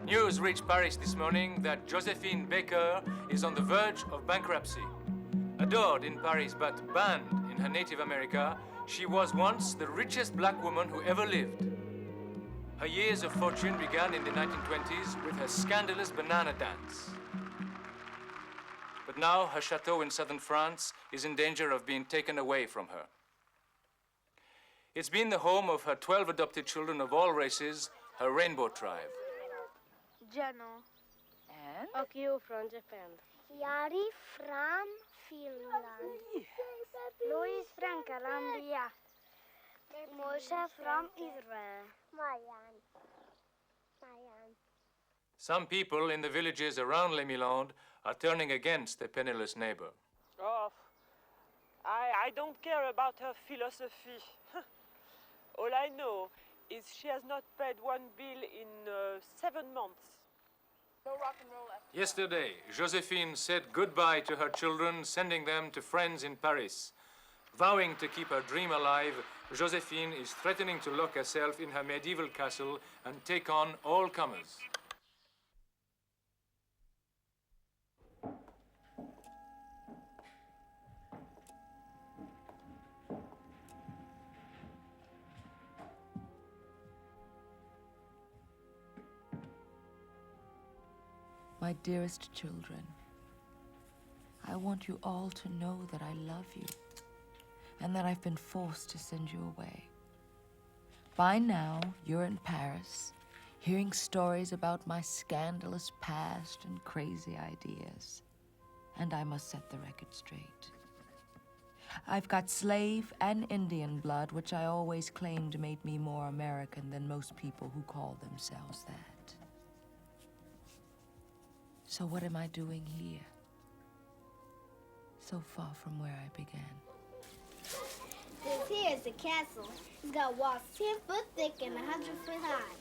News reached Paris this morning that Josephine Baker is on the verge of bankruptcy. Adored in Paris but banned in her native America, she was once the richest black woman who ever lived. Her years of fortune began in the 1920s with her scandalous banana dance. But now her chateau in southern France is in danger of being taken away from her. It's been the home of her 12 adopted children of all races, her rainbow tribe. Jano. And? Akio from Japan. Yari from Finland. Yes. Louis from Colombia. Moshe from Israel. Mayan. Some people in the villages around Les Milandes are turning against their penniless neighbor. Oh, I don't care about her philosophy. All I know is she has not paid one bill in 7 months. No rock and roll after Yesterday, Josephine said goodbye to her children, sending them to friends in Paris. Vowing to keep her dream alive, Josephine is threatening to lock herself in her medieval castle and take on all comers. My dearest children, I want you all to know that I love you and that I've been forced to send you away. By now, you're in Paris, hearing stories about my scandalous past and crazy ideas, and I must set the record straight. I've got slave and Indian blood, which I always claimed made me more American than most people who call themselves that. So what am I doing here? So far from where I began. This here is the castle. It's got walls 10 foot thick and 100 foot high.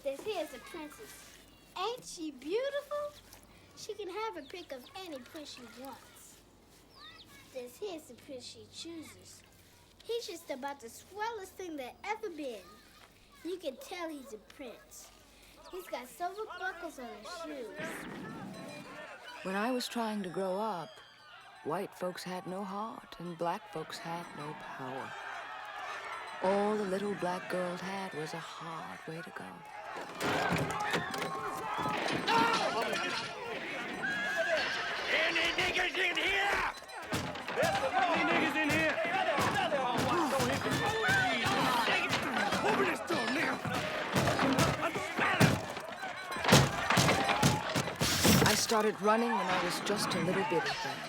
This here is the princess. Ain't she beautiful? She can have her pick of any prince she wants. This here is the prince she chooses. He's just about the swellest thing that ever been. You can tell he's a prince. He's got silver buckles on his shoes. When I was trying to grow up, white folks had no heart and black folks had no power. All the little black girl had was a hard way to go. Any niggas in here? Any niggas in here? Open this door, nigga. I started running when I was just a little bitty thing.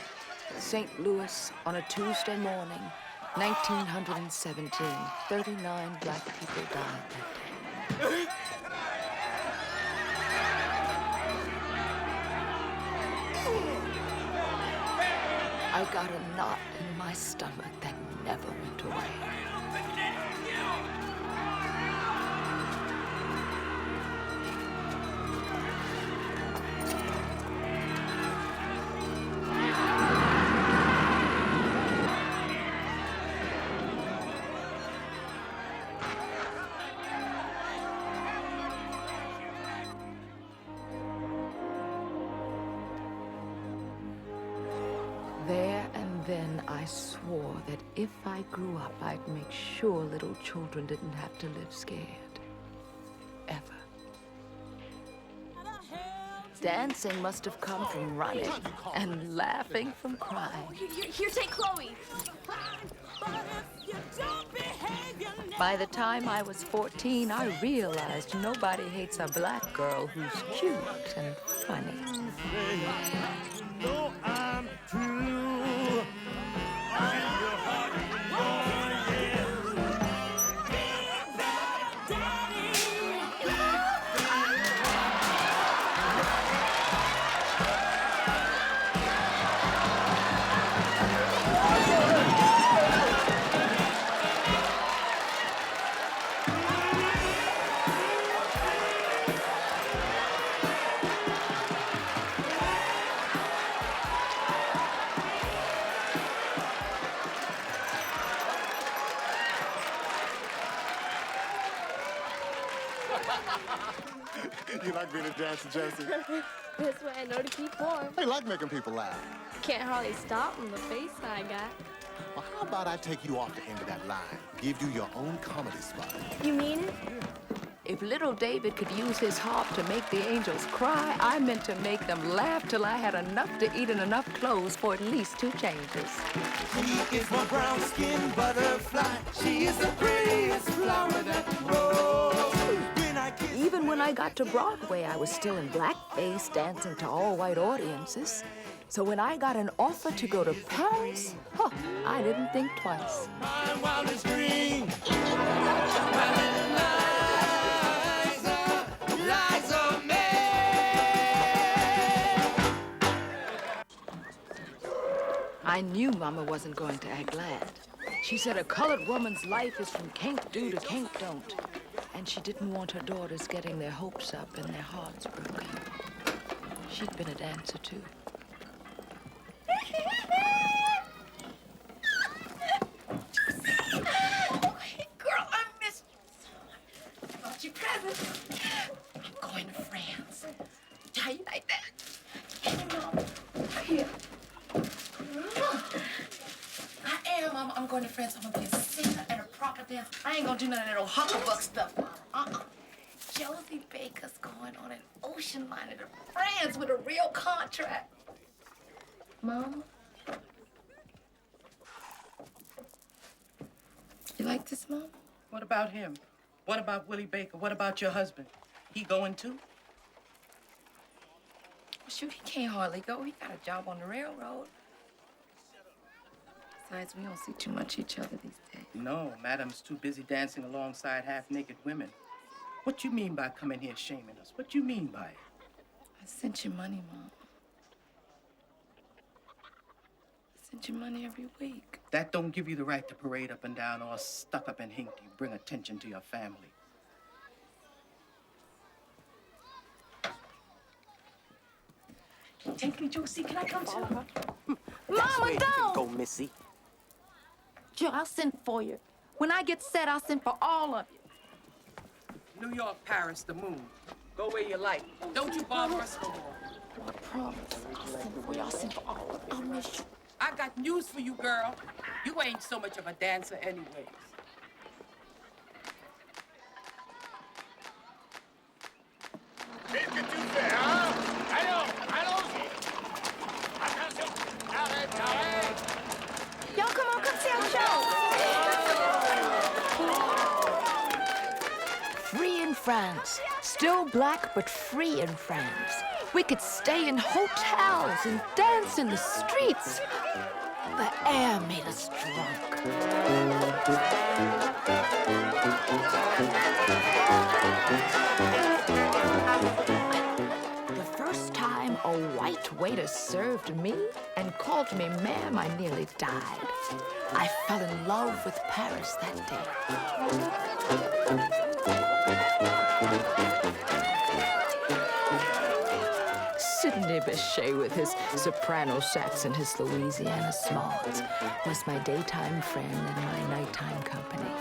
St. Louis on a Tuesday morning, 1917. 39 black people died that day. I got a knot in my stomach that never went away. There and then I swore that if I grew up, I'd make sure little children didn't have to live scared. Ever. Dancing must have come from running, and laughing from crying. Here, take Chloe. By the time I was 14, I realized nobody hates a black girl who's cute and funny. No, I'm true. You like being a dancer, Josie? That's why I know to keep warm. I like making people laugh. Can't hardly stop from the face I got. Well, how about I take you off the end of that line, give you your own comedy spot? You mean it? If little David could use his harp to make the angels cry, I meant to make them laugh till I had enough to eat and enough clothes for at least 2 changes. She is my brown-skinned butterfly. She is the prettiest flower that grows. Even when I got to Broadway, I was still in blackface, dancing to all-white audiences. So when I got an offer to go to Paris, I didn't think twice. My wildest dream. Liza May. I knew Mama wasn't going to act glad. She said a colored woman's life is from can't do to can't don't. And she didn't want her daughters getting their hopes up and their hearts broken. She'd been a dancer, too. Girl, I missed you so much. Bought you presents. I'm going to France. How you like that? Here. I am. I'm going to France. I'm going to be a singer and a proper dancer. I ain't going to do none of that old hucklebuck stuff. Josie Baker's going on an ocean liner to France with a real contract. Mom? You like this, Mom? What about him? What about Willie Baker? What about your husband? He going too? Well, shoot, he can't hardly go. He got a job on the railroad. Besides, we don't see too much each other these days. No, Madam's too busy dancing alongside half-naked women. What you mean by coming here shaming us? What you mean by it? I sent you money, Mom. I sent you money every week. That don't give you the right to parade up and down all stuck up and hinky, bring attention to your family. Take me, Josie. Can I come too? Mama, don't! Go, Missy. Joe, I'll send for you. When I get set, I'll send for all of you. New York, Paris, the moon. Go where you like. Don't you bother us no more. I promise. I'll send for you. I'll send for all of you. I'll miss you. I got news for you, girl. You ain't so much of a dancer anyways. Qu'est-ce que tu fais, hein? Alors, allons-y. Attention. Arrête, arrête. Y'all come on, come see our show. Free in France. Still black, but free in France. We could stay in hotels and dance in the streets. The air made us drunk. The first time a white waiter served me and called me ma'am, I nearly died. I fell in love with Paris that day. Sidney Bechet with his soprano sax and his Louisiana Smalls was my daytime friend and my nighttime company.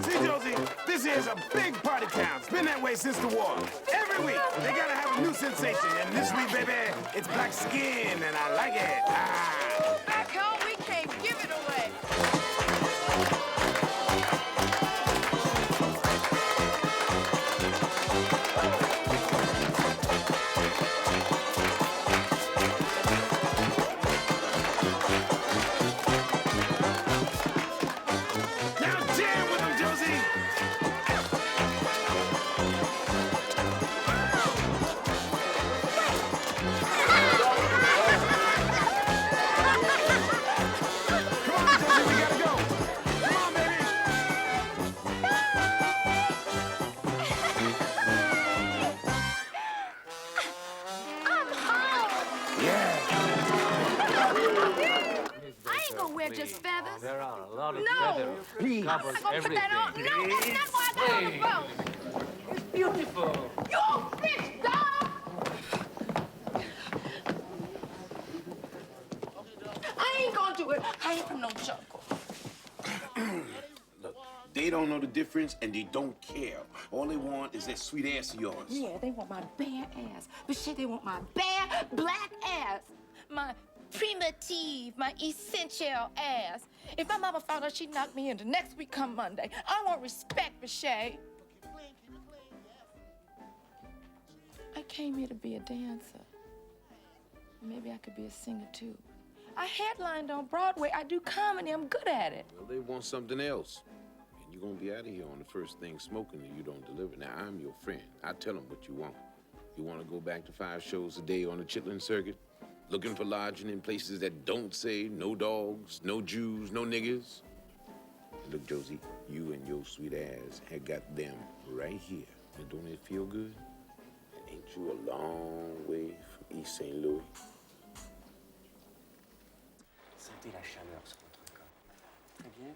See, Josie, this here's a big party town. It's been that way since the war. Every week, they gotta have a new sensation. And this week, baby, it's black skin, and I like it. Back home, we can't give it away. Now jam with them, Josie. Come on, Josie, we gotta go. Come on, baby. I ain't gonna wear just feathers. There are a lot of No. feathers. Please. I'm not gonna put that on. No, that's not why I got on the boat. It's beautiful. You old bitch, dog! I ain't from no jungle. Look, they don't know the difference and they don't care. All they want is that sweet ass of yours. Yeah, they want my bare ass. But shit, they want my bare black ass. My primitive, my essential ass. If my mama found out, she'd knock me into next week come Monday. I want respect, Bichet. I came here to be a dancer. Maybe I could be a singer, too. I headlined on Broadway. I do comedy. I'm good at it. Well, they want something else. And you're gonna be out of here on the first thing smoking and you don't deliver. Now, I'm your friend. I tell them what you want. You want to go back to 5 shows a day on the chitlin circuit? Looking for lodging in places that don't say no dogs, no Jews, no niggers? Look, Josie, you and your sweet ass had got them right here. And don't it feel good? And ain't you a long way from East St. Louis? Sentez la chaleur sur votre corps. Très bien.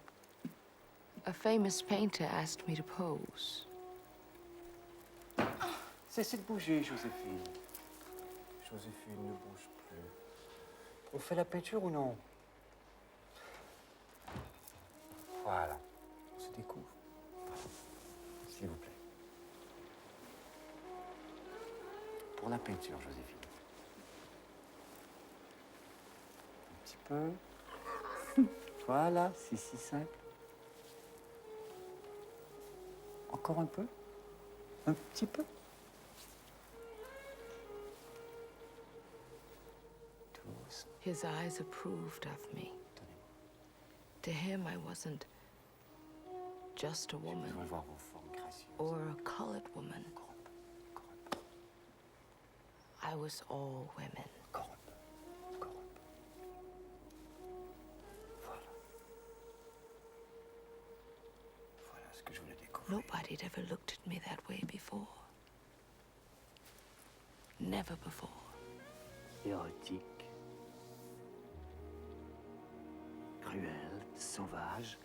A famous painter asked me to pose. Cessez de bouger, Joséphine. Joséphine, ne bouge plus. On fait la peinture ou non? Voilà. On se découvre. S'il vous plaît. Pour la peinture, Joséphine. Un petit peu. Voilà, c'est si simple. Encore un peu. Un petit peu. His eyes approved of me. To him, I wasn't just a woman or a colored woman. I was all women. Nobody'd ever looked at me that way before. Never before. Érotique. Cruelle, sauvage,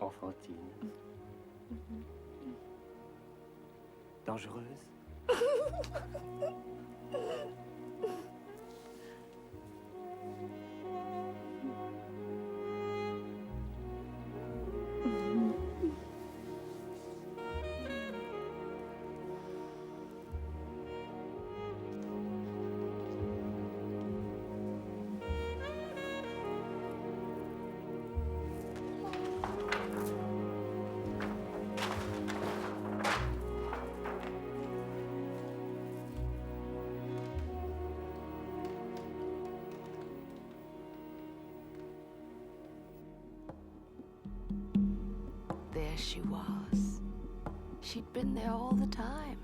enfantine, dangereuse. There she was. She'd been there all the time.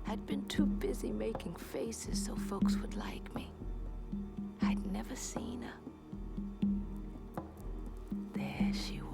I'd been too busy making faces so folks would like me. I'd never seen her. There she was.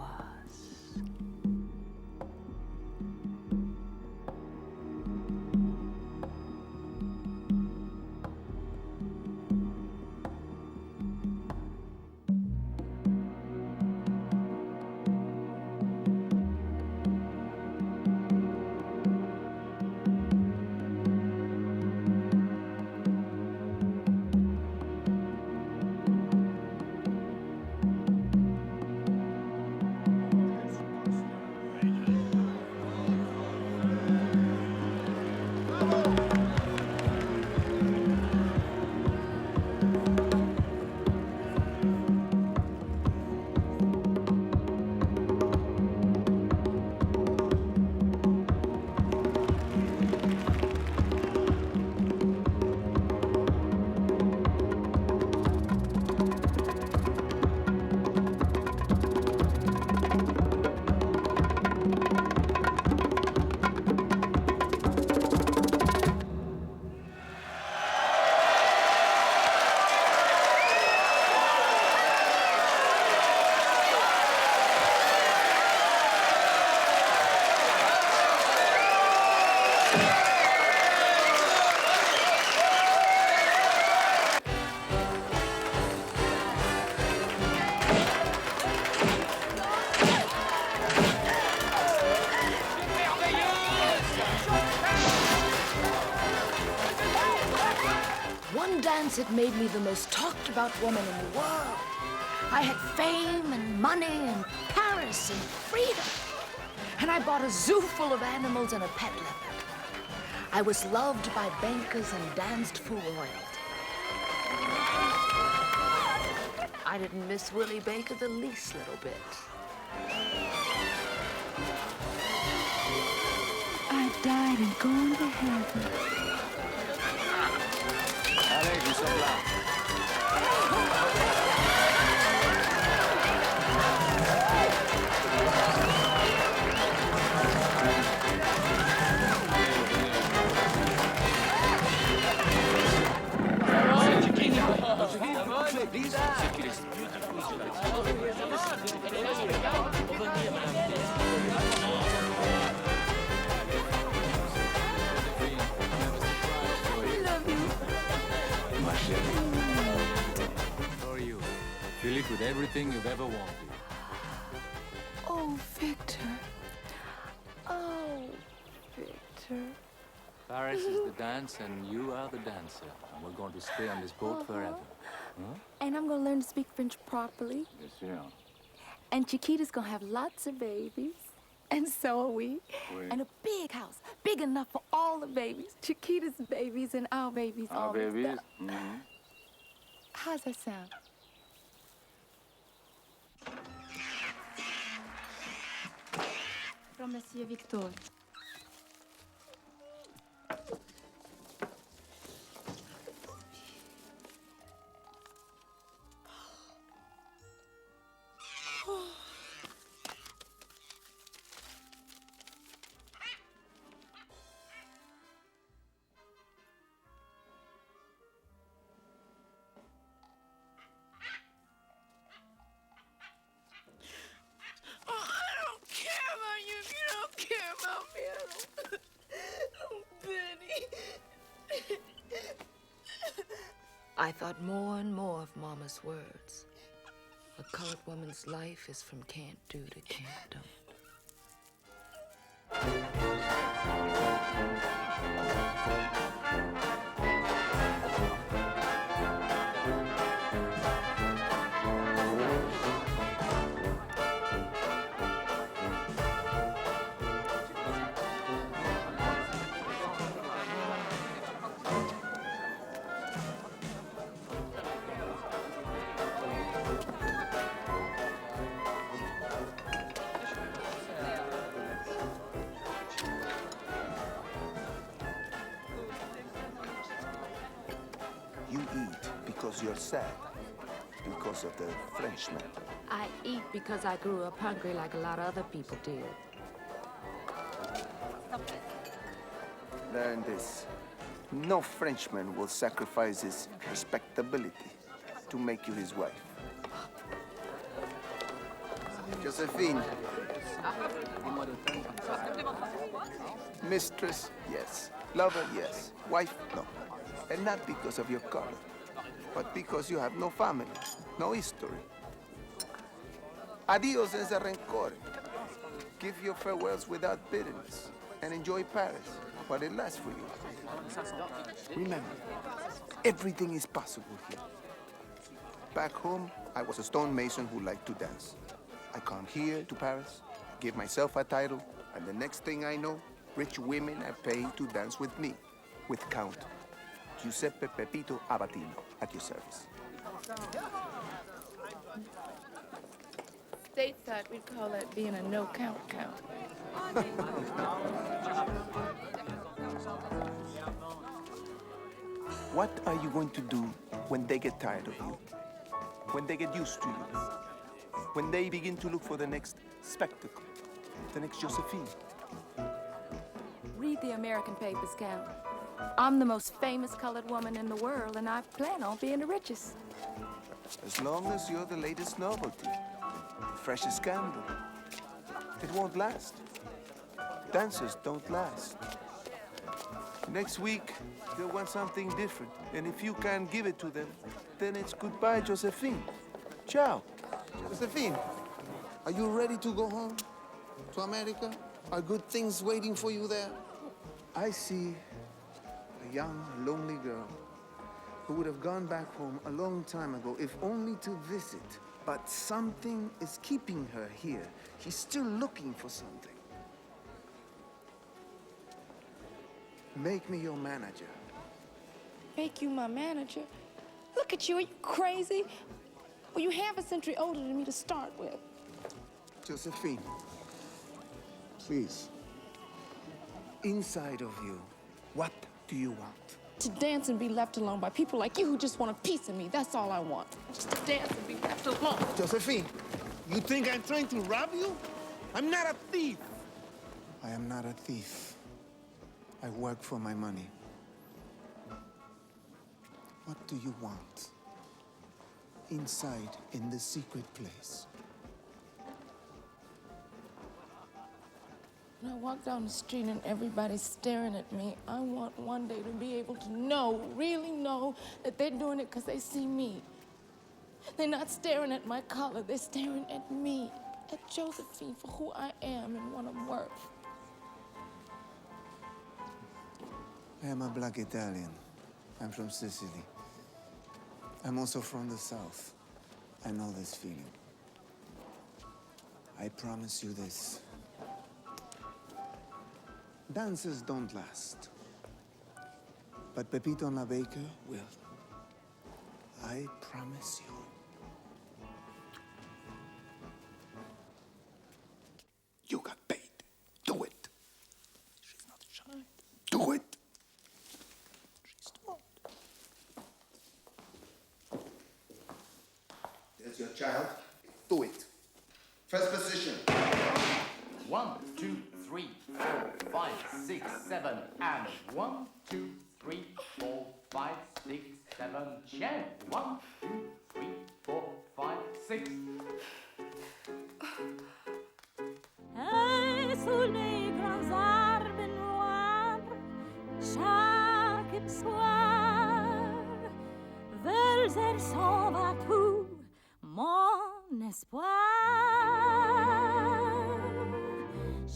one dance had made me the most talked about woman in the world. I had fame and money and Paris and freedom. And I bought a zoo full of animals and a pet leopard. I was loved by bankers and danced for royalty. I didn't miss Willie Baker the least little bit. I died and gone to heaven. Allez, nous sommes là. How are you? Fill it with everything you've ever wanted. Oh, Victor. Oh, Victor. Paris is the dance and you are the dancer. And we're going to stay on this boat forever. Huh? And I'm gonna learn to speak French properly. Yes, sir. And Chiquita's gonna have lots of babies. And so are we. Oui. And a big house, big enough for all the babies. Chiquita's babies and our babies. Our all mixed babies? up. Mm-hmm. How's that sound? From Monsieur Victor. I thought more and more of Mama's words. A colored woman's life is from can't do to can't don't. You eat because you're sad, because of the Frenchman. I eat because I grew up hungry like a lot of other people did. Learn this. No Frenchman will sacrifice his respectability to make you his wife. Josephine. Mistress, yes. Lover, yes. Wife, no. And not because of your color, but because you have no family, no history. Adios ese rencor. Give your farewells without bitterness and enjoy Paris while it lasts for you. Remember, everything is possible here. Back home, I was a stonemason who liked to dance. I come here to Paris, give myself a title, and the next thing I know, rich women are paying to dance with me, with Count Giuseppe Pepito Abatino, at your service. Stateside, we'd call that being a no-count count. What are you going to do when they get tired of you? When they get used to you? When they begin to look for the next spectacle? The next Josephine? Read the American papers, Count. I'm the most famous colored woman in the world, and I plan on being the richest. As long as you're the latest novelty, the freshest scandal, it won't last. Dancers don't last. Next week, they'll want something different, and if you can't give it to them, then it's goodbye, Josephine. Ciao. Josephine, are you ready to go home? To America? Are good things waiting for you there? I see a young, lonely girl who would have gone back home a long time ago, if only to visit. But something is keeping her here. She's still looking for something. Make me your manager. Make you my manager? Look at you, are you crazy? Well, you're half a century older than me to start with. Josephine, please. Inside of you, what do you want? To dance and be left alone by people like you who just want a piece of me. That's all I want. Just to dance and be left alone. Josephine, you think I'm trying to rob you? I'm not a thief. I am not a thief. I work for my money. What do you want? Inside, in the secret place. When I walk down the street and everybody's staring at me, I want one day to be able to know, really know, that they're doing it because they see me. They're not staring at my color, they're staring at me, at Josephine for who I am and what I'm worth. I am a black Italian. I'm from Sicily. I'm also from the South. I know this feeling. I promise you this. Dances don't last. But Pepito and La Baker will. I promise you. You got paid. Do it. She's not shy. Do it. She's not. There's your child. Do it. First position. 1, 2, 3, 4, 5, 6, 7, and 1, 2, 3, 4, 5, 6, 7, chair. 1, 2, 3, 4, 5, 6. Et sous les grands arbres noirs, chaque soir, veulent s'en va tout mon espoir.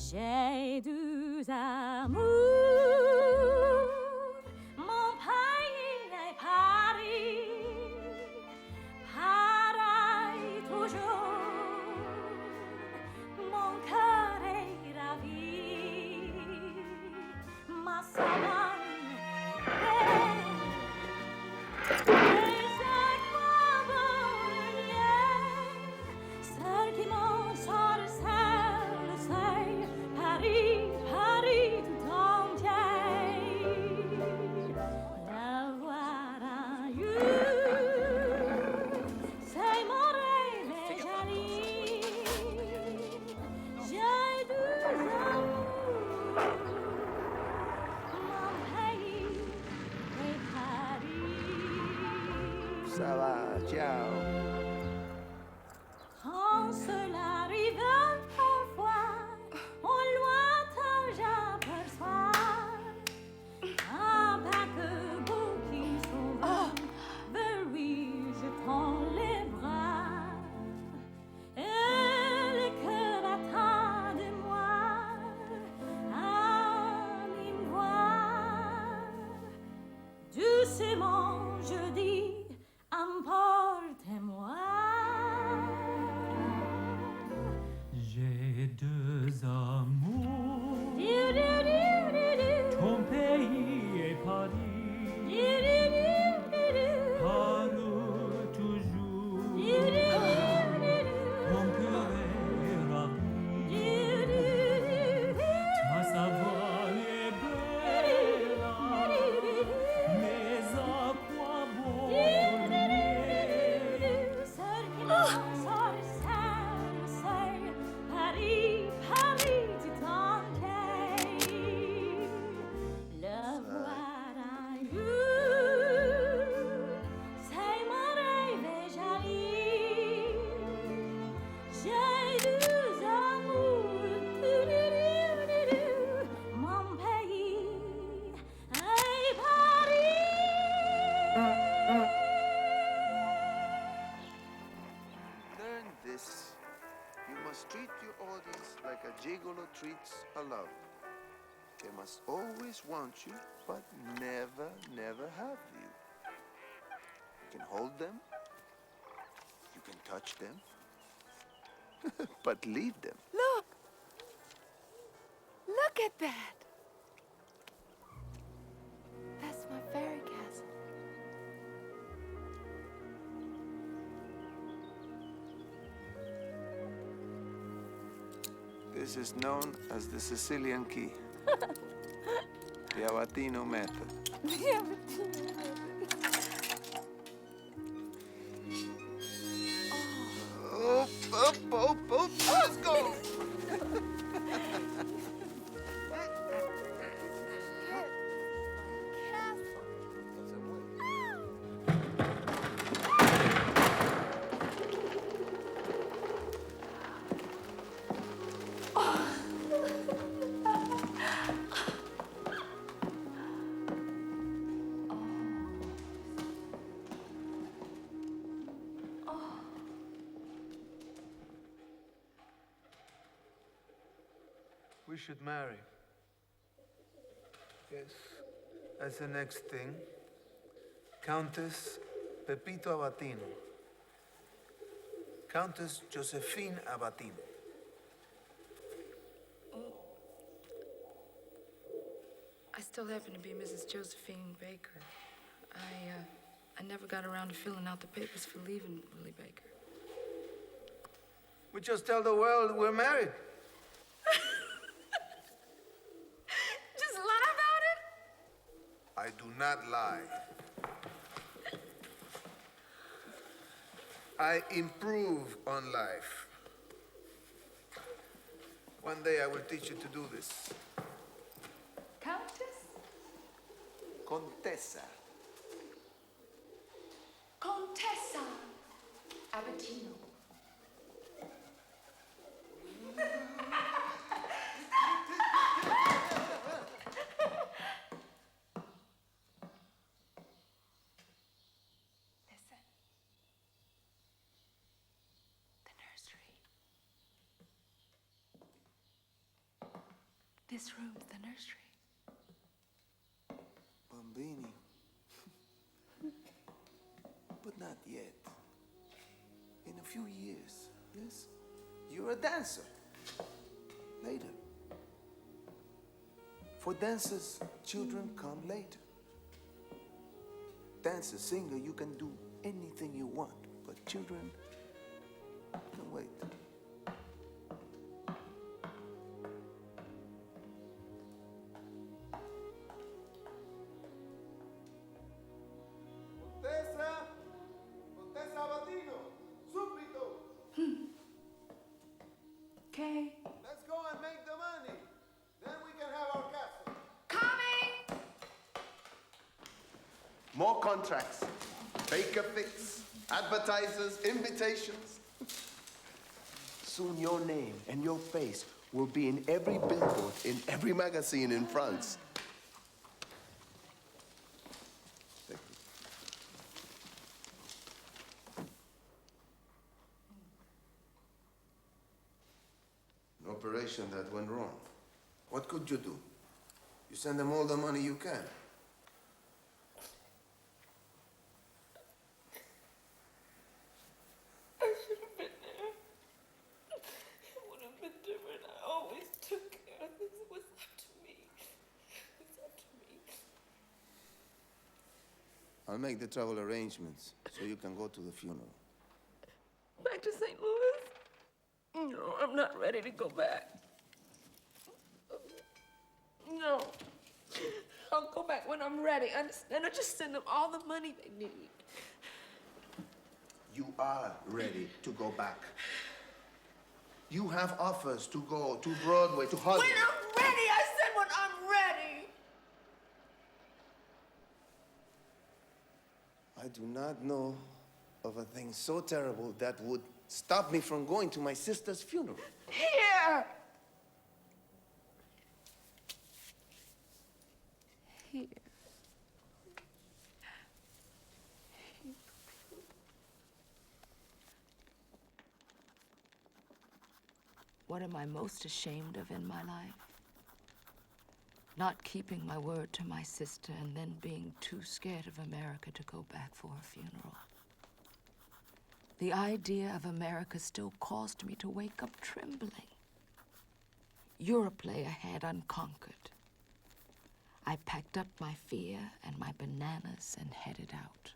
J'ai deux amours, mon pays est Paris, pareil toujours, mon cœur est ravi, ma savane les aquas borniers, celle qui m'en sort le seuil, Paris, Paris tout entier. La voir ailleurs, c'est mon rêve joli. J'ai deux amours, mon pays et Paris. Ça va, ciao. Quand cela arrive parfois, au lointain j'aperçois un paquebot qui s'envole vers lui, je tends les bras et le cœur atteint de moi à mi-voix. Doucement je dis, emportez-moi. J'ai deux amours, ton pays et Paris, parle toujours, mon cœur est ravi, ta savane est belle, mais à quoi bon Seul qui m'en sort le seuil, Paris, Paris tout entier. Le voir ailleurs, c'est mon rêve joli. J'ai deux amours, mon pays et Paris. Learn this. You must treat your audience like a gigolo treats a lover. They must always want you, but never, never have you. can hold them. You can touch them. But leave them. Look! Look at that! That's my fairy castle. This is known as the Sicilian key. The Avatino method. Up, let's go! We should marry. Yes, that's the next thing. Countess Pepito Avatino. Countess Josephine Avatino. I still happen to be Mrs. Josephine Baker. I never got around to filling out the papers for leaving Willie Baker. We just tell the world we're married. Just lie about it? I do not lie. I improve on life. One day I will teach you to do this. Countess? Contessa. Contessa Avatino. Listen. The nursery. This room's the nursery. Bambini. But not yet. In a few years, yes? You're a dancer. Later. For dancers, children come later. Dancer, singer, you can do anything you want, but children can wait. Okay. Let's go and make the money. Then we can have our castle. Coming! More contracts. Baker fix, advertisers, invitations. Soon your name and your face will be in every billboard, in every magazine in France. An operation that went wrong. What could you do? You send them all the money you can. I should have been there. It would have been different. I always took care of this. It was up to me. It was up to me. I'll make the travel arrangements so you can go to the funeral. Back to St. Louis? No, I'm not ready to go back. No. I'll go back when I'm ready. Understand? I'll just send them all the money they need. You are ready to go back. You have offers to go to Broadway, to Hollywood. When I'm ready! I said when I'm ready! I do not know of a thing so terrible that would stop me from going to my sister's funeral. Here! Here. What am I most ashamed of in my life? not keeping my word to my sister and then being too scared of America to go back for her funeral. The idea of America still caused me to wake up trembling. Europe lay ahead unconquered. I packed up my fear and my bananas and headed out.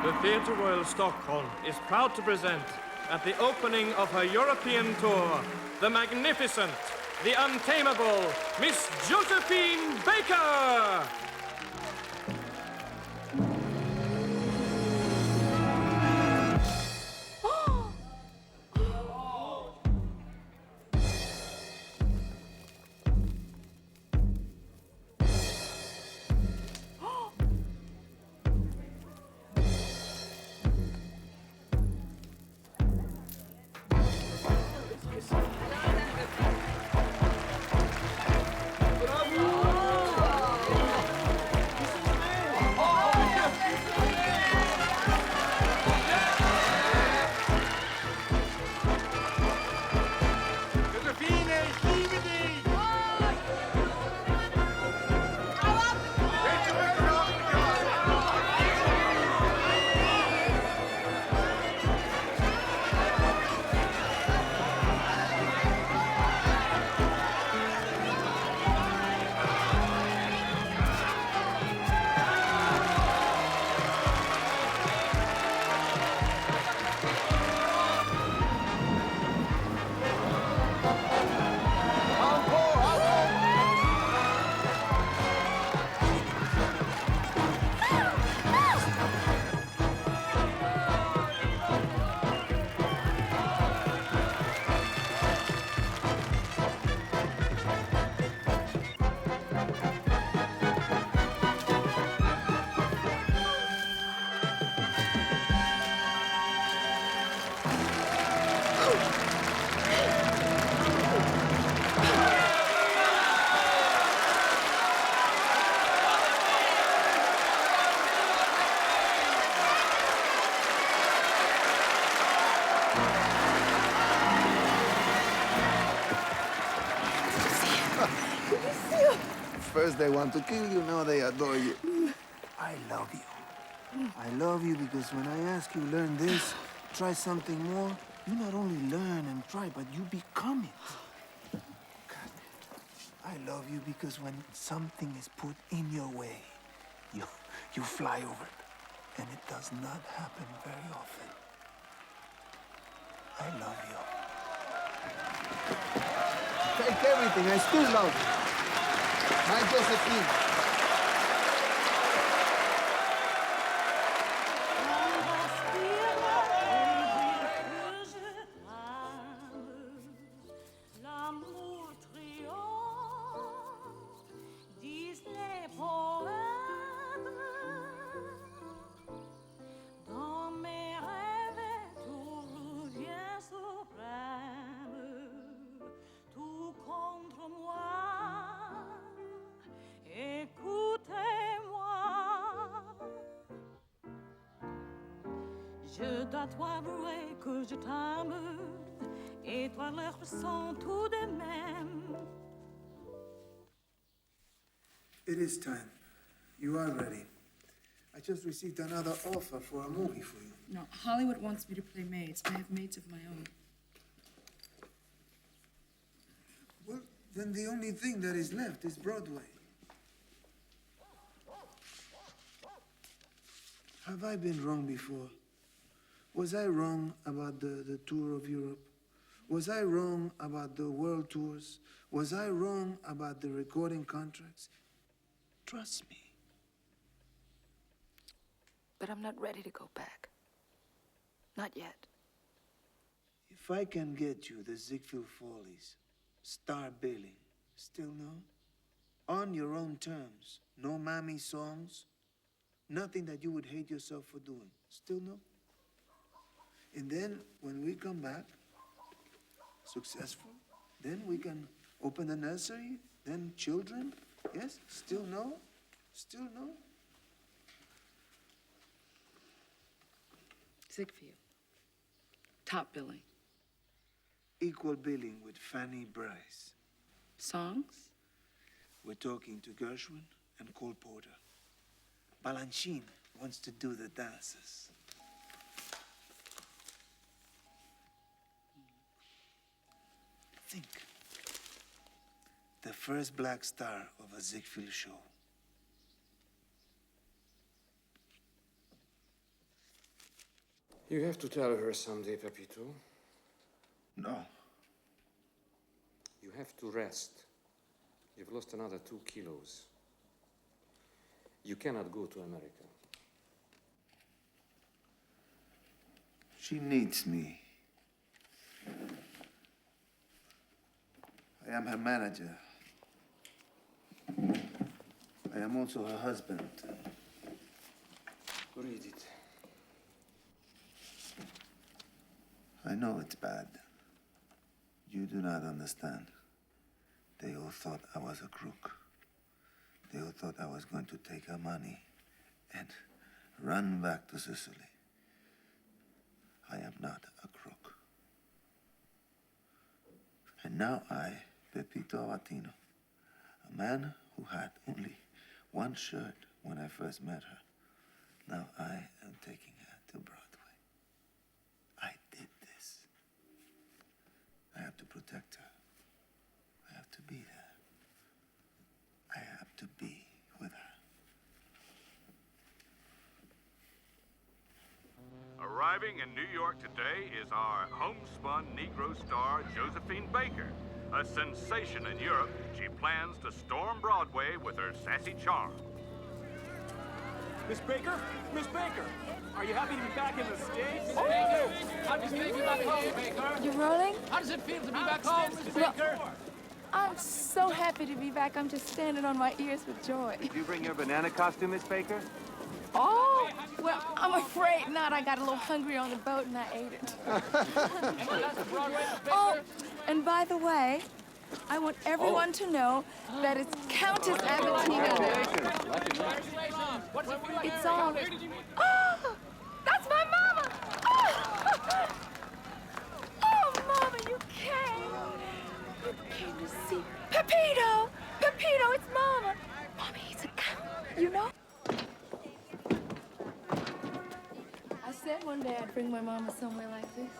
The Theatre Royal Stockholm is proud to present, at the opening of her European tour, the magnificent, the untamable Miss Josephine Baker! First they want to kill you, now they adore you. I love you. I love you because when I ask you learn this, try something more, you not only learn and try, but you become it. God, I love you because when something is put in your way, you fly over it. And it does not happen very often. I love you. Take everything, I still love you. My Josephine. Je dois t'avouer que je t'aime, et toi le ressens tout de même. It is time. You are ready. I just received another offer for a movie for you. No, Hollywood wants me to play maids. I have maids of my own. Well, then the only thing that is left is Broadway. Have I been wrong before? Was I wrong about the tour of Europe? Was I wrong about the world tours? Was I wrong about the recording contracts? Trust me. But I'm not ready to go back. Not yet. If I can get you the Ziegfeld Follies, star billing, still no? On your own terms, no mammy songs, nothing that you would hate yourself for doing, still no? And then, when we come back, successful, then we can open the nursery, then children, yes? Still no? Still no? Ziegfeld. Top billing. Equal billing with Fanny Bryce. Songs? We're talking to Gershwin and Cole Porter. Balanchine wants to do the dances. Think. The first black star of a Ziegfeld show. You have to tell her someday, Pepito. No. You have to rest. You've lost another 2 kilos. You cannot go to America. She needs me. I am her manager. I am also her husband. Read it. I know it's bad. You do not understand. They all thought I was a crook. They all thought I was going to take her money and run back to Sicily. I am not a crook. And now I, Pepito Avatino, a man who had only one shirt when I first met her, now I am taking her to Broadway. I did this. I have to protect her. I have to be there. I have to be with her. Arriving in New York today is our homespun Negro star, Josephine Baker. A sensation in Europe, she plans to storm Broadway with her sassy charm. Miss Baker? Miss Baker! Are you happy to be back in the States? Oh! How does it feel to be back home, Baker? You rolling? How does it feel to be back home, Miss Baker? I'm so happy to be back. I'm just standing on my ears with joy. Did you bring your banana costume, Miss Baker? Oh, well, I'm afraid not. I got a little hungry on the boat and I ate it. Oh, and by the way, I want everyone to know that it's Countess Abatina. It's all... Oh, that's my mama! Oh, oh Mama, you came. You came to see Pepito! Pepito, it's Mama! Mommy, he's a count, you know? I said one day I'd bring my mama somewhere like this.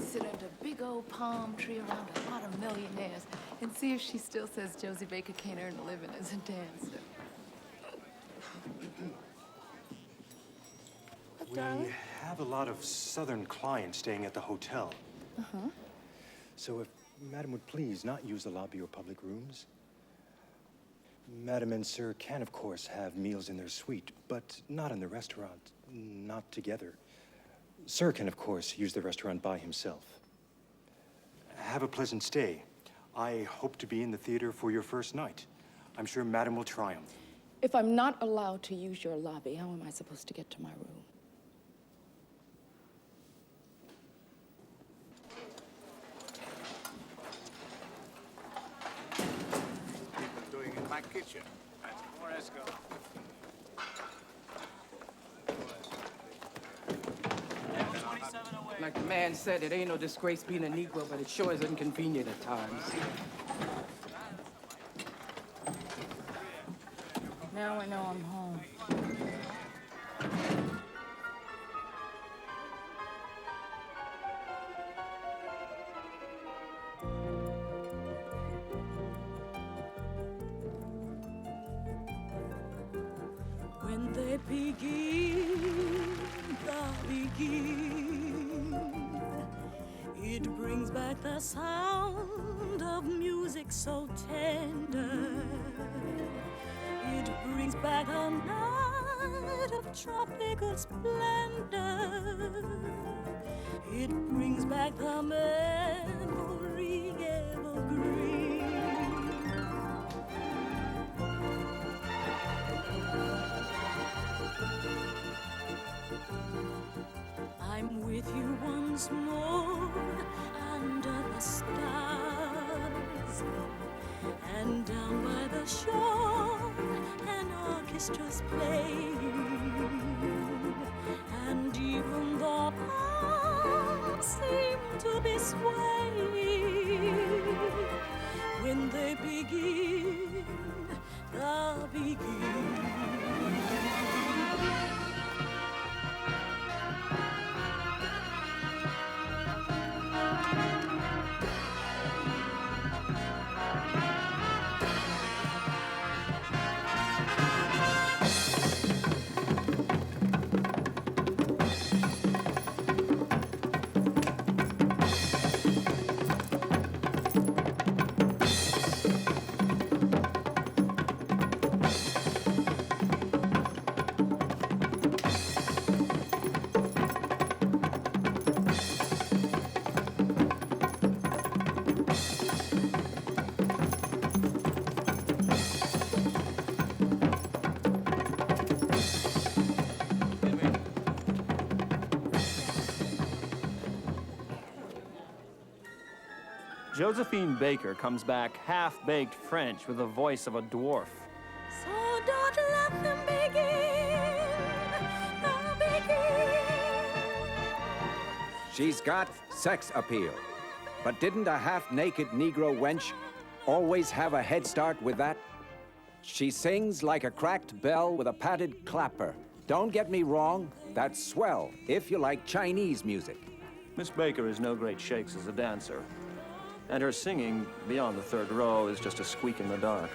Sit under a big old palm tree around a lot of millionaires and see if she still says Josie Baker can't earn a living as a dancer. We have a lot of Southern clients staying at the hotel. Uh-huh. So if Madam would please not use the lobby or public rooms. Madam and Sir can, of course, have meals in their suite, but not in the restaurant, not together. Sir can, of course, use the restaurant by himself. Have a pleasant stay. I hope to be in the theater for your first night. I'm sure Madam will triumph. If I'm not allowed to use your lobby, how am I supposed to get to my room? People doing in my kitchen. Moresco. Like the man said, it ain't no disgrace being a Negro, but it sure is inconvenient at times. Now I know I'm home. When they begin, it brings back the sound of music so tender. It brings back a night of tropical splendor. It brings back the memory evergreen. I'm with you once more under the stars, and down by the shore an orchestra's playing, and even the palms seem to be swaying when they begin, the begin. Josephine Baker comes back half-baked French with the voice of a dwarf. So don't let them begin, begin. She's got sex appeal. But didn't a half-naked Negro wench always have a head start with that? She sings like a cracked bell with a padded clapper. Don't get me wrong, that's swell, if you like Chinese music. Miss Baker is no great shakes as a dancer. And her singing, beyond the third row, is just a squeak in the dark.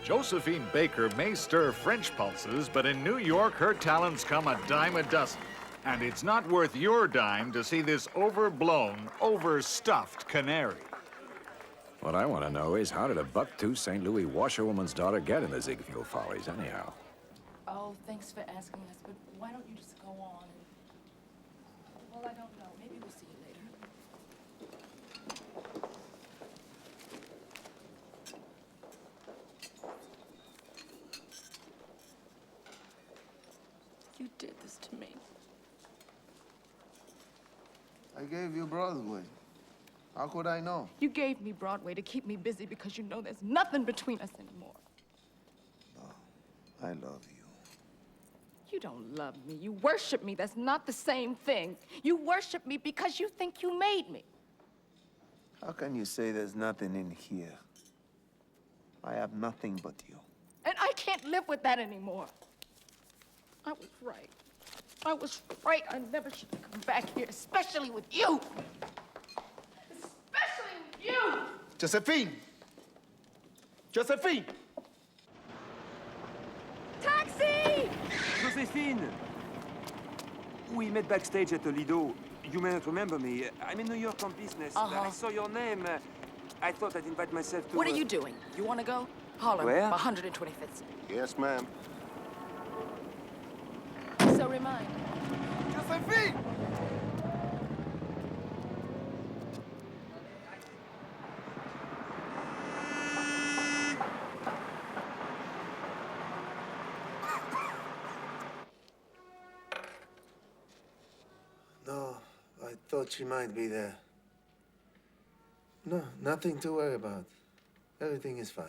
Josephine Baker may stir French pulses, but in New York, her talents come a dime a dozen. And it's not worth your dime to see this overblown, overstuffed canary. What I want to know is, how did a buck-toothed St. Louis washerwoman's daughter get in the Ziegfeld Follies, anyhow? Oh, thanks for asking us, but why don't you just go on and... Well, I don't know. Maybe we'll see you later. You did this to me. I gave you Broadway. How could I know? You gave me Broadway to keep me busy because you know there's nothing between us anymore. I love you. You don't love me. You worship me. That's not the same thing. You worship me because you think you made me. How can you say there's nothing in here? I have nothing but you. And I can't live with that anymore. I was right. I was right. I never should have come back here, especially with you. Especially with you. Josephine! Josephine! Taxi! Josephine! We met backstage at the Lido. You may not remember me. I'm in New York on business. I saw your name. I thought I'd invite myself to... What are you doing? You want to go? Harlem, Where? 125th. Yes, ma'am. So remind. Josephine! No, I thought she might be there. No, nothing to worry about. Everything is fine.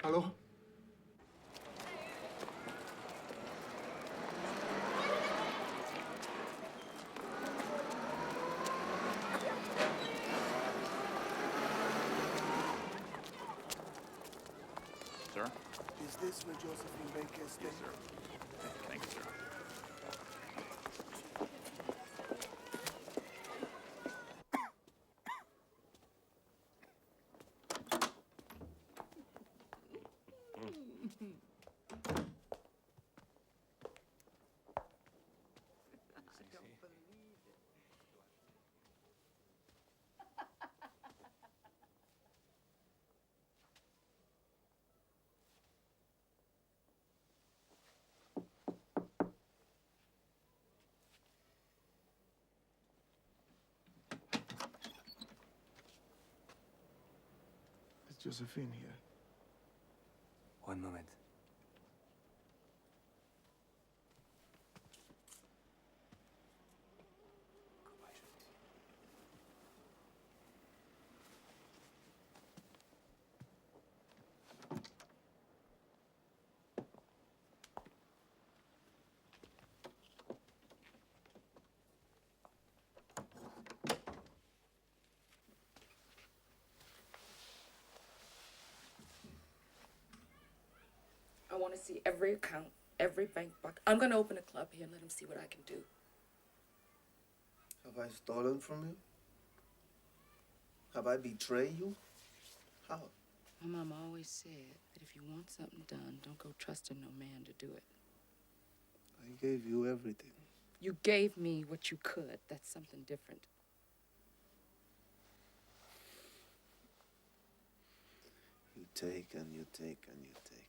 Hello? Sir? Is this where Josephine Baker stayed? Yes, sir. Thank you, sir. Josephine here? One moment. I want to see every account, every bank book. I'm going to open a club here and let him see what I can do. Have I stolen from you? Have I betrayed you? How? My mama always said that if you want something done, don't go trusting no man to do it. I gave you everything. You gave me what you could. That's something different. You take and you take and you take.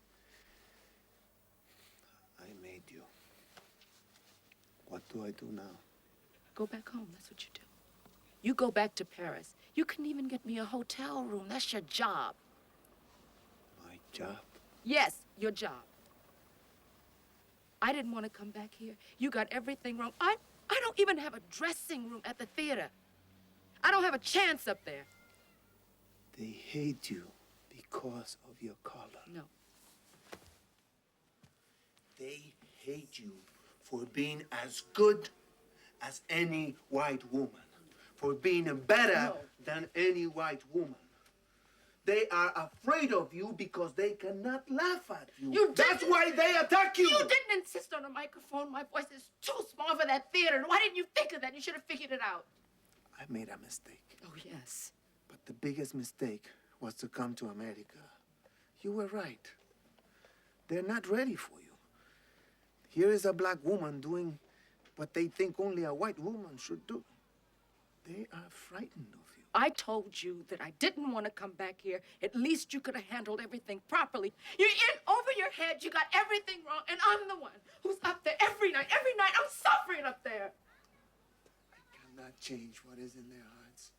I made you. What do I do now? Go back home. That's what you do. You go back to Paris. You couldn't even get me a hotel room. That's your job. My job? Yes, your job. I didn't want to come back here. You got everything wrong. I don't even have a dressing room at the theater. I don't have a chance up there. They hate you because of your color. No. They hate you for being as good as any white woman, for being better than any white woman. They are afraid of you because they cannot laugh at you. That's why they attack you. You didn't insist on a microphone. My voice is too small for that theater. Why didn't you think of that? You should have figured it out. I made a mistake. Oh, yes. But the biggest mistake was to come to America. You were right. They're not ready for you. Here is a black woman doing what they think only a white woman should do. They are frightened of you. I told you that I didn't want to come back here. At least you could have handled everything properly. You're in over your head. You got everything wrong. And I'm the one who's up there every night. Every night I'm suffering up there. I cannot change what is in their hearts.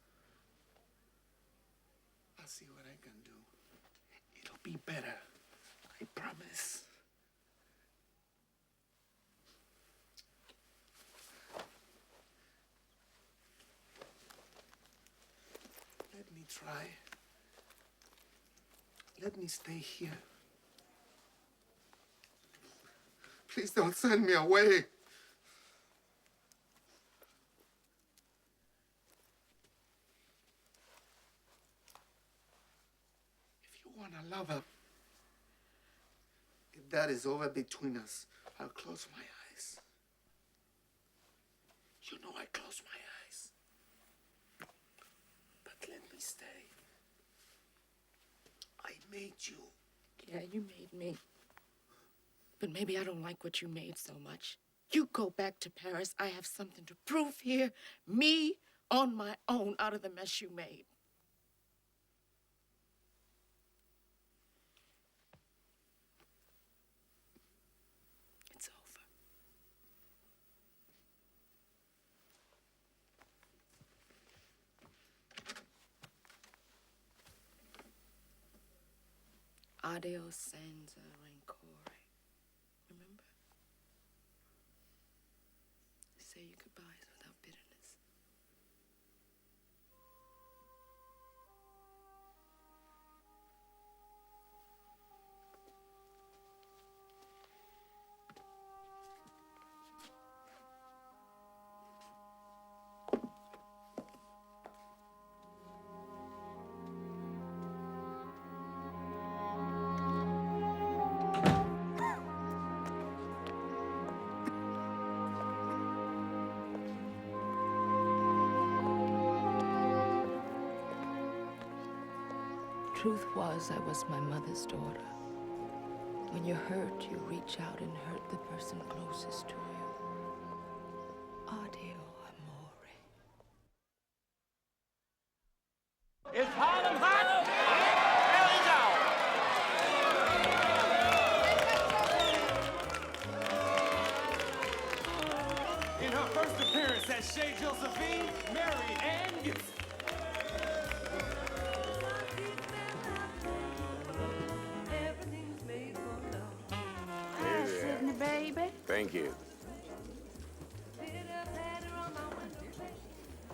I'll see what I can do. It'll be better. I promise. Let me try. Let me stay here. Please don't send me away. If you want a lover, if that is over between us, I'll close my eyes. You know I close my eyes. But let me stay. I made you. Yeah, you made me. But maybe I don't like what you made so much. You go back to Paris. I have something to prove here. Me on my own out of the mess you made. It's over. Adios senza rancore. Remember? Say your goodbyes without bitterness. Truth was, I was my mother's daughter. When you're hurt, you reach out and hurt the person closest to you. Addio, amore. Is Harlem hot? Hell is out. In her first appearance as Chez Josephine, Mary Ann Gibson. Thank you.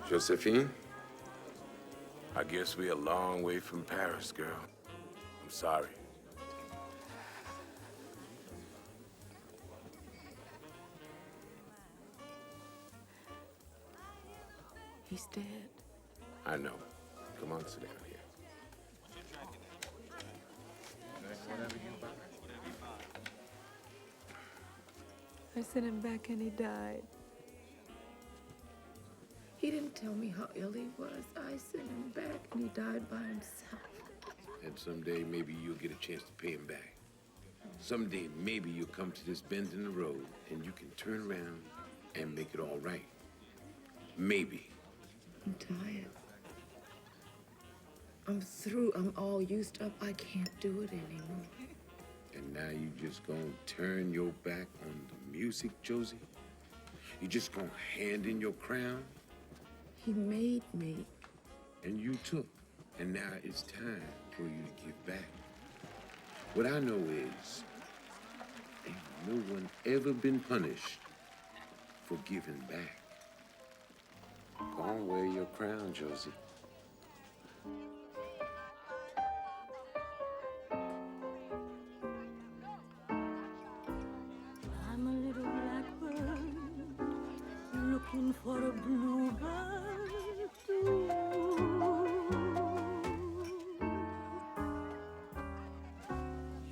Josephine, I guess we're a long way from Paris, girl. I'm sorry. He's dead. I know. Come on, sit down here. I sent him back and he died. He didn't tell me how ill he was. I sent him back and he died by himself. And someday, maybe you'll get a chance to pay him back. Someday, maybe you'll come to this bend in the road and you can turn around and make it all right. Maybe. I'm tired. I'm through. I'm all used up. I can't do it anymore. And now you just gonna turn your back on the music, Josie? You just gonna hand in your crown? He made me. And you took. And now it's time for you to give back. What I know is, ain't no one ever been punished for giving back. Go on, wear your crown, Josie. I'm a little blackbird looking for a bluebird too.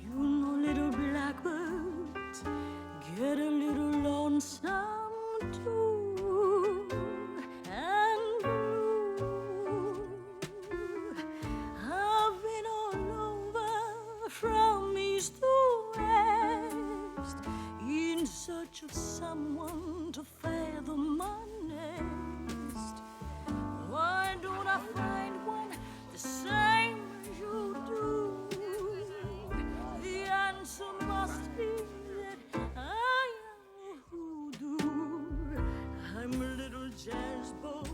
You know, little blackbird, get a little lonesome too. And blue, I've been all over from east to west in search of someone to fathom my nest. Why don't I find one the same as you do? The answer must be that I am a hoodoo. I'm a little jazz bow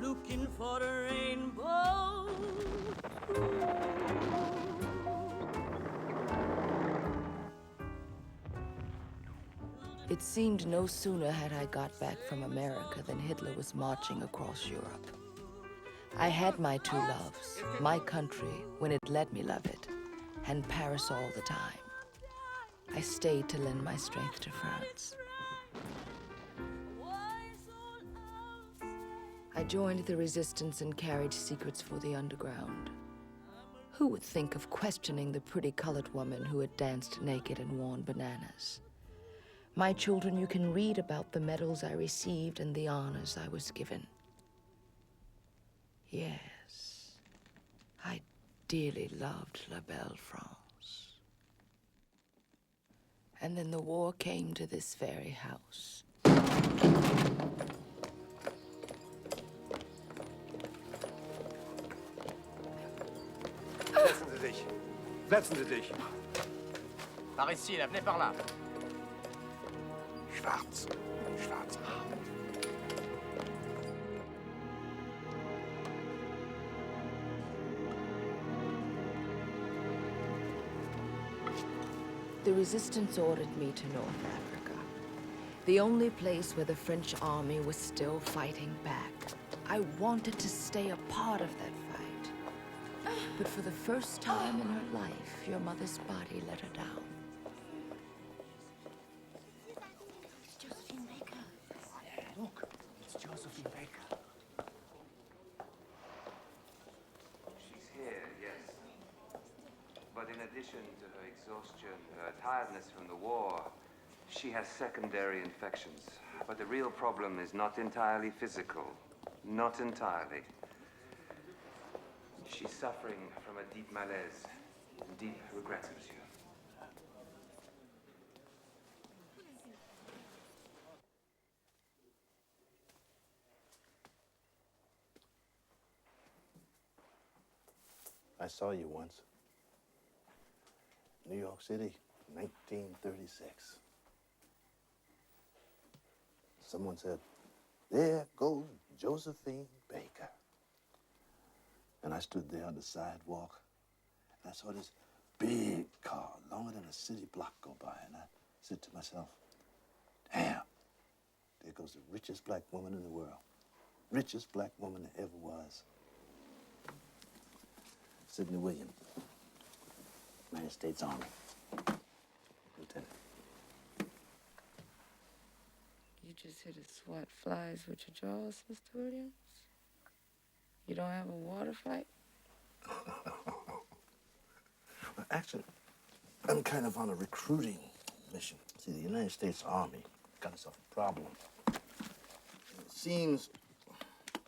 looking for a rainbow. It seemed no sooner had I got back from America than Hitler was marching across Europe. I had my two loves, my country when it let me love it, and Paris all the time. I stayed to lend my strength to France. I joined the resistance and carried secrets for the underground. Who would think of questioning the pretty colored woman who had danced naked and worn bananas? My children, you can read about the medals I received and the honors I was given. Yes, I dearly loved La Belle France. And then the war came to this very house. Setzen Sie sich. Setzen Sie sich. Par ici, là, venez par là. Schwarz. Schwarz. The resistance ordered me to North Africa, the only place where the French army was still fighting back. I wanted to stay a part of that fight. But for the first time in her life, your mother's body let her down. It's Josephine Baker. Look, it's Josephine Baker. She's here, yes. But in addition to her exhaustion, her tiredness from the war, she has secondary infections. But the real problem is not entirely physical. Not entirely. She's suffering from a deep malaise, deep regret, monsieur. I saw you once. New York City, 1936. Someone said, "There goes Josephine Baker." And I stood there on the sidewalk, and I saw this big car, longer than a city block, go by, and I said to myself, Bam! There goes the richest black woman in the world. Richest black woman there ever was. Sidney Williams, United States Army. Lieutenant. You just hit a swat flies with your jaws, Mr. Williams? You don't have a water fight? Well, actually, I'm kind of on a recruiting mission. See, the United States Army got itself a problem. It seems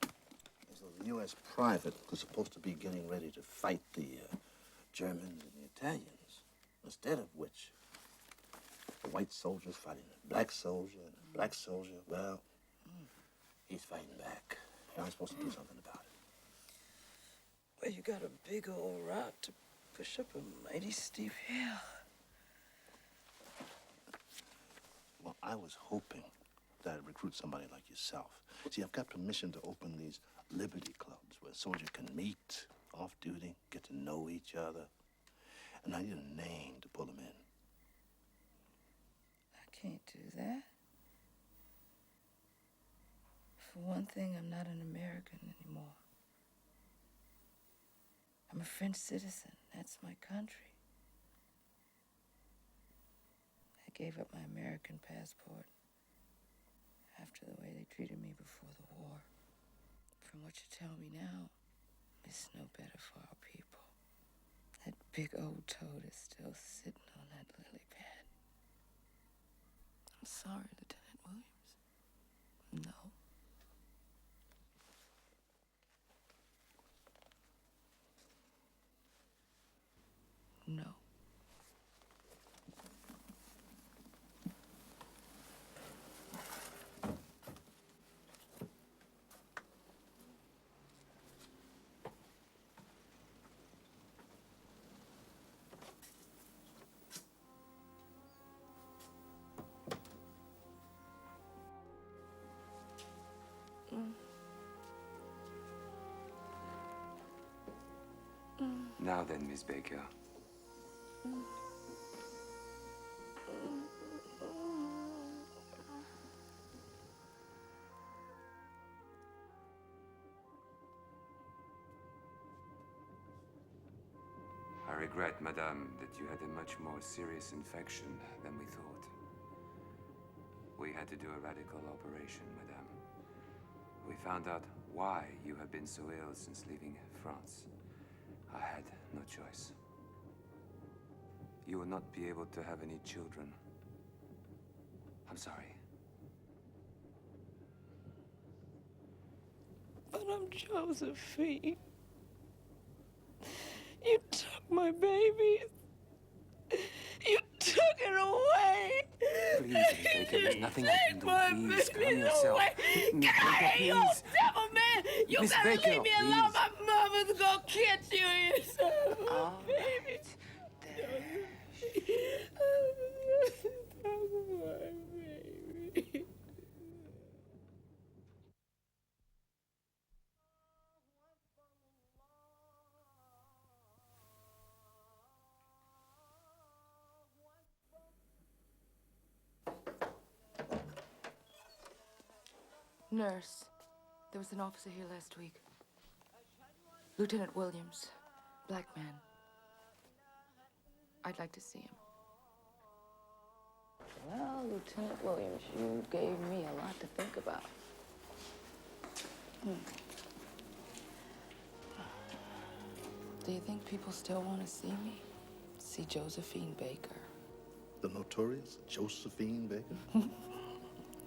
as though the U.S. private was supposed to be getting ready to fight the Germans and the Italians, instead of which the white soldier's fighting the black soldier, and the black soldier, well, he's fighting back. And I'm supposed to do something about it. Well, you got a big old rock to push up a mighty steep hill. Well, I was hoping that I'd recruit somebody like yourself. See, I've got permission to open these Liberty Clubs where soldiers can meet off duty, get to know each other. And I need a name to pull them in. I can't do that. For one thing, I'm not an American anymore. I'm a French citizen. That's my country. I gave up my American passport after the way they treated me before the war. From what you tell me now, it's no better for our people. That big old toad is still sitting on that lily pad. I'm sorry, Lieutenant Williams. No. No. Now then, Miss Baker. I regret, Madame, that you had a much more serious infection than we thought. We had to do a radical operation, Madame. We found out why you have been so ill since leaving France. I had no choice. You will not be able to have any children. I'm sorry. But I'm Josephine. You took my baby. You took it away. Please, Miss Baker, there's nothing I can do. Please, calm yourself. Miss Baker, You please. devil man! You Miss gotta Baker, leave me please. alone. My mother's gonna catch you, you son of a baby. Nurse, there was an officer here last week. Lieutenant Williams, black man. I'd like to see him. Well, Lieutenant Williams, you gave me a lot to think about. Do you think people still want to see me? See Josephine Baker? The notorious Josephine Baker?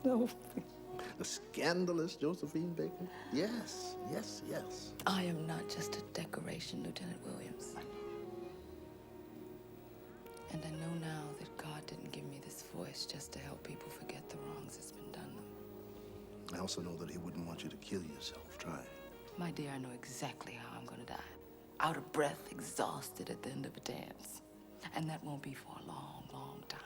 No. The scandalous Josephine Baker? Yes, yes, yes. I am not just a decoration, Lieutenant Williams. And I know now that God didn't give me this voice just to help people forget the wrongs that's been done them. I also know that he wouldn't want you to kill yourself trying. My dear, I know exactly how I'm going to die. Out of breath, exhausted at the end of a dance. And that won't be for a long, long time.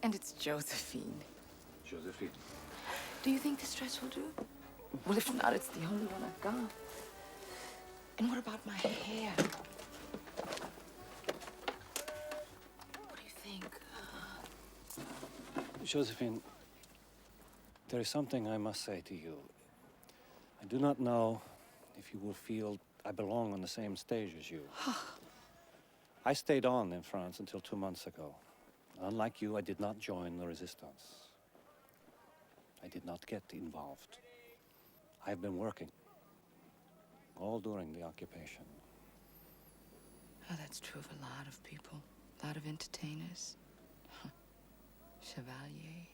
And it's Josephine. Josephine. Do you think this dress will do? Well, if not, it's the only one I've got. And what about my hair? What do you think? Josephine, there is something I must say to you. I do not know if you will feel I belong on the same stage as you. I stayed on in France until 2 months ago. Unlike you, I did not join the resistance. I did not get involved. I have been working all during the occupation. Oh, that's true of a lot of people. A lot of entertainers. Chevalier.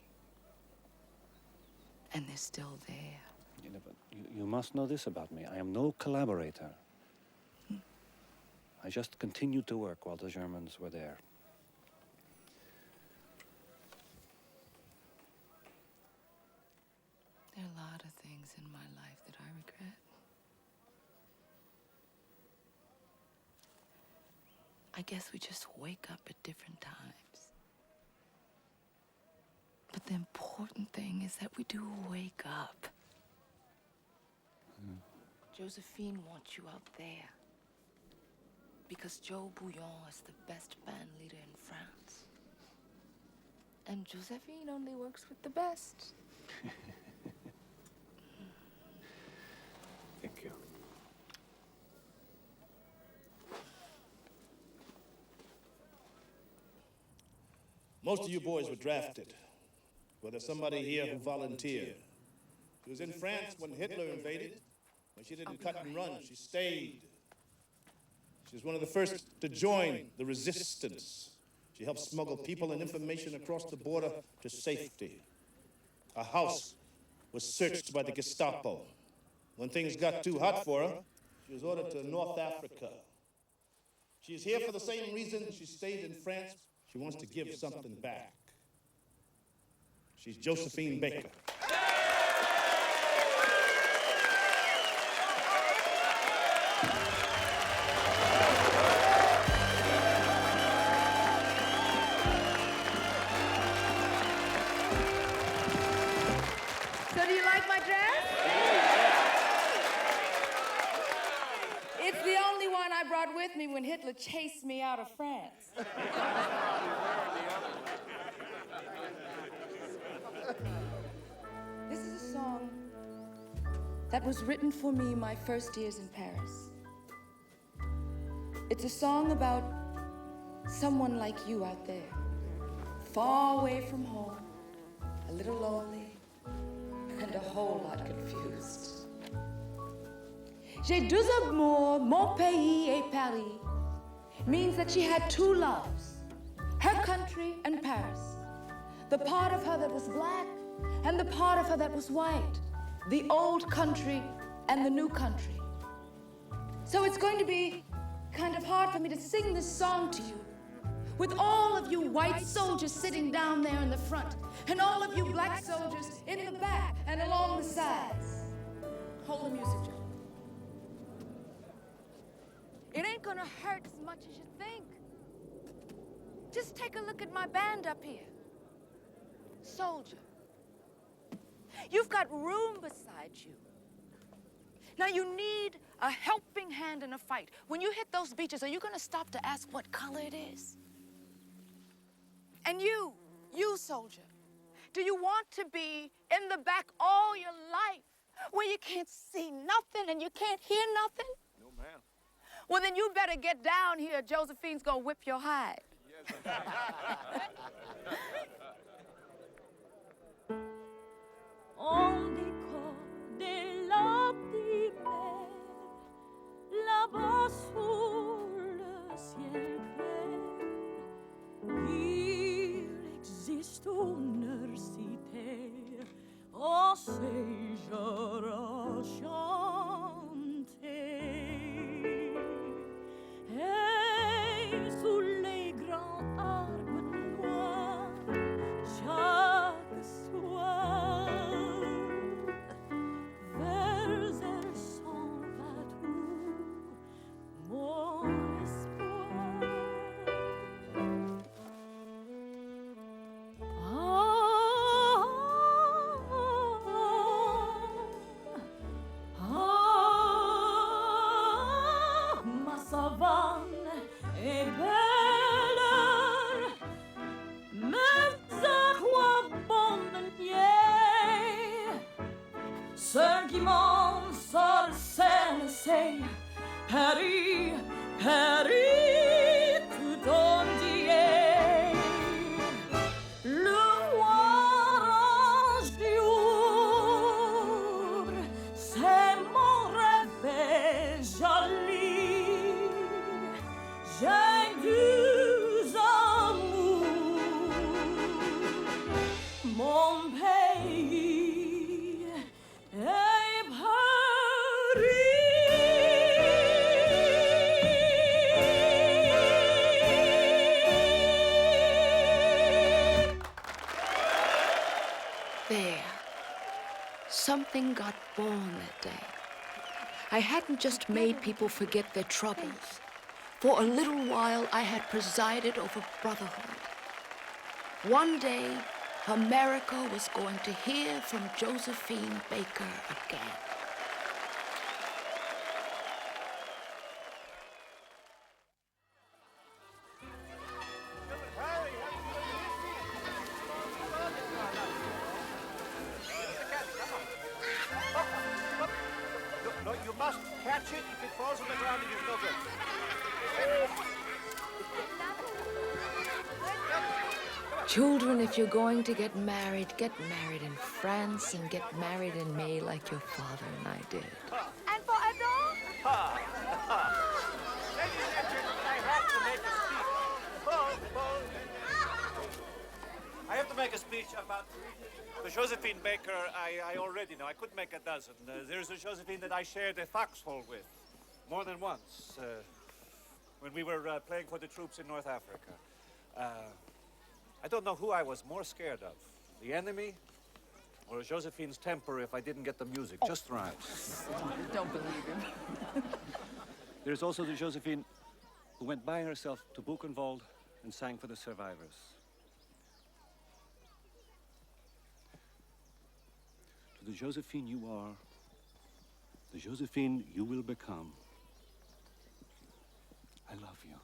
And they're still there. You know, but you must know this about me. I am no collaborator. I just continued to work while the Germans were there. There are a lot of things in my life that I regret. I guess we just wake up at different times. But the important thing is that we do wake up. Josephine wants you out there. Because Joe Bouillon is the best band leader in France. And Josephine only works with the best. Thank you. Most of you boys were drafted. Well, there's somebody here who volunteered. She was in France when Hitler invaded. But she didn't cut and run, she stayed. She was one of the first to join the resistance. She helped smuggle people and information across the border to safety. Her house was searched by the Gestapo. When things got too hot for her, she was ordered to North Africa. She's here for the same reason she stayed in France. She wants to give something back. She's Josephine Baker. So do you like my dress? It's the only one I brought with me when Hitler chased me out of France. This is a song that was written for me my first years in Paris. It's a song about someone like you out there, far away from home, a little lonely, and a whole lot confused. J'ai deux amours, mon pays et Paris, means that she had two loves, her country and Paris. The part of her that was black and the part of her that was white, the old country and the new country. So it's going to be kind of hard for me to sing this song to you with all of you white soldiers sitting down there in the front and all of you black soldiers in the back and along the sides. Hold the music, Joe. It ain't gonna hurt as much as you think. Just take a look at my band up here. Soldier. You've got room beside you. Now you need a helping hand in a fight. When you hit those beaches, are you gonna stop to ask what color it is? And you soldier, do you want to be in the back all your life where you can't see nothing and you can't hear nothing? No, ma'am. Well, then you better get down here. Josephine's gonna whip your hide. On décore des lampes d'hiver, là-bas sous le ciel clair, il existe une cité, oh, c'est j'aurais chanté. Et sous les grands arbres noirs, qui monte sur scène, c'est Paris, Paris tout entier. Le orange du Louvre, c'est mon rêve joli. J'ai deux amours, mon pays et Paris. There. Something got born that day. I hadn't just made people forget their troubles. For a little while, I had presided over brotherhood. One day, America was going to hear from Josephine Baker again. No, you must catch it. If it falls on the ground, it is no good. Children, if you're going to get married in France and get married in May like your father and I did. And for Adam? Ladies and gentlemen, I have to make a speech. I have to make a speech about the Josephine Baker I already know. I could make a dozen. There's a Josephine that I shared a foxhole with more than once when we were playing for the troops in North Africa. I don't know who I was more scared of, the enemy or Josephine's temper if I didn't get the music just right. Don't believe him. There's also the Josephine who went by herself to Buchenwald and sang for the survivors. To the Josephine you are, the Josephine you will become, I love you.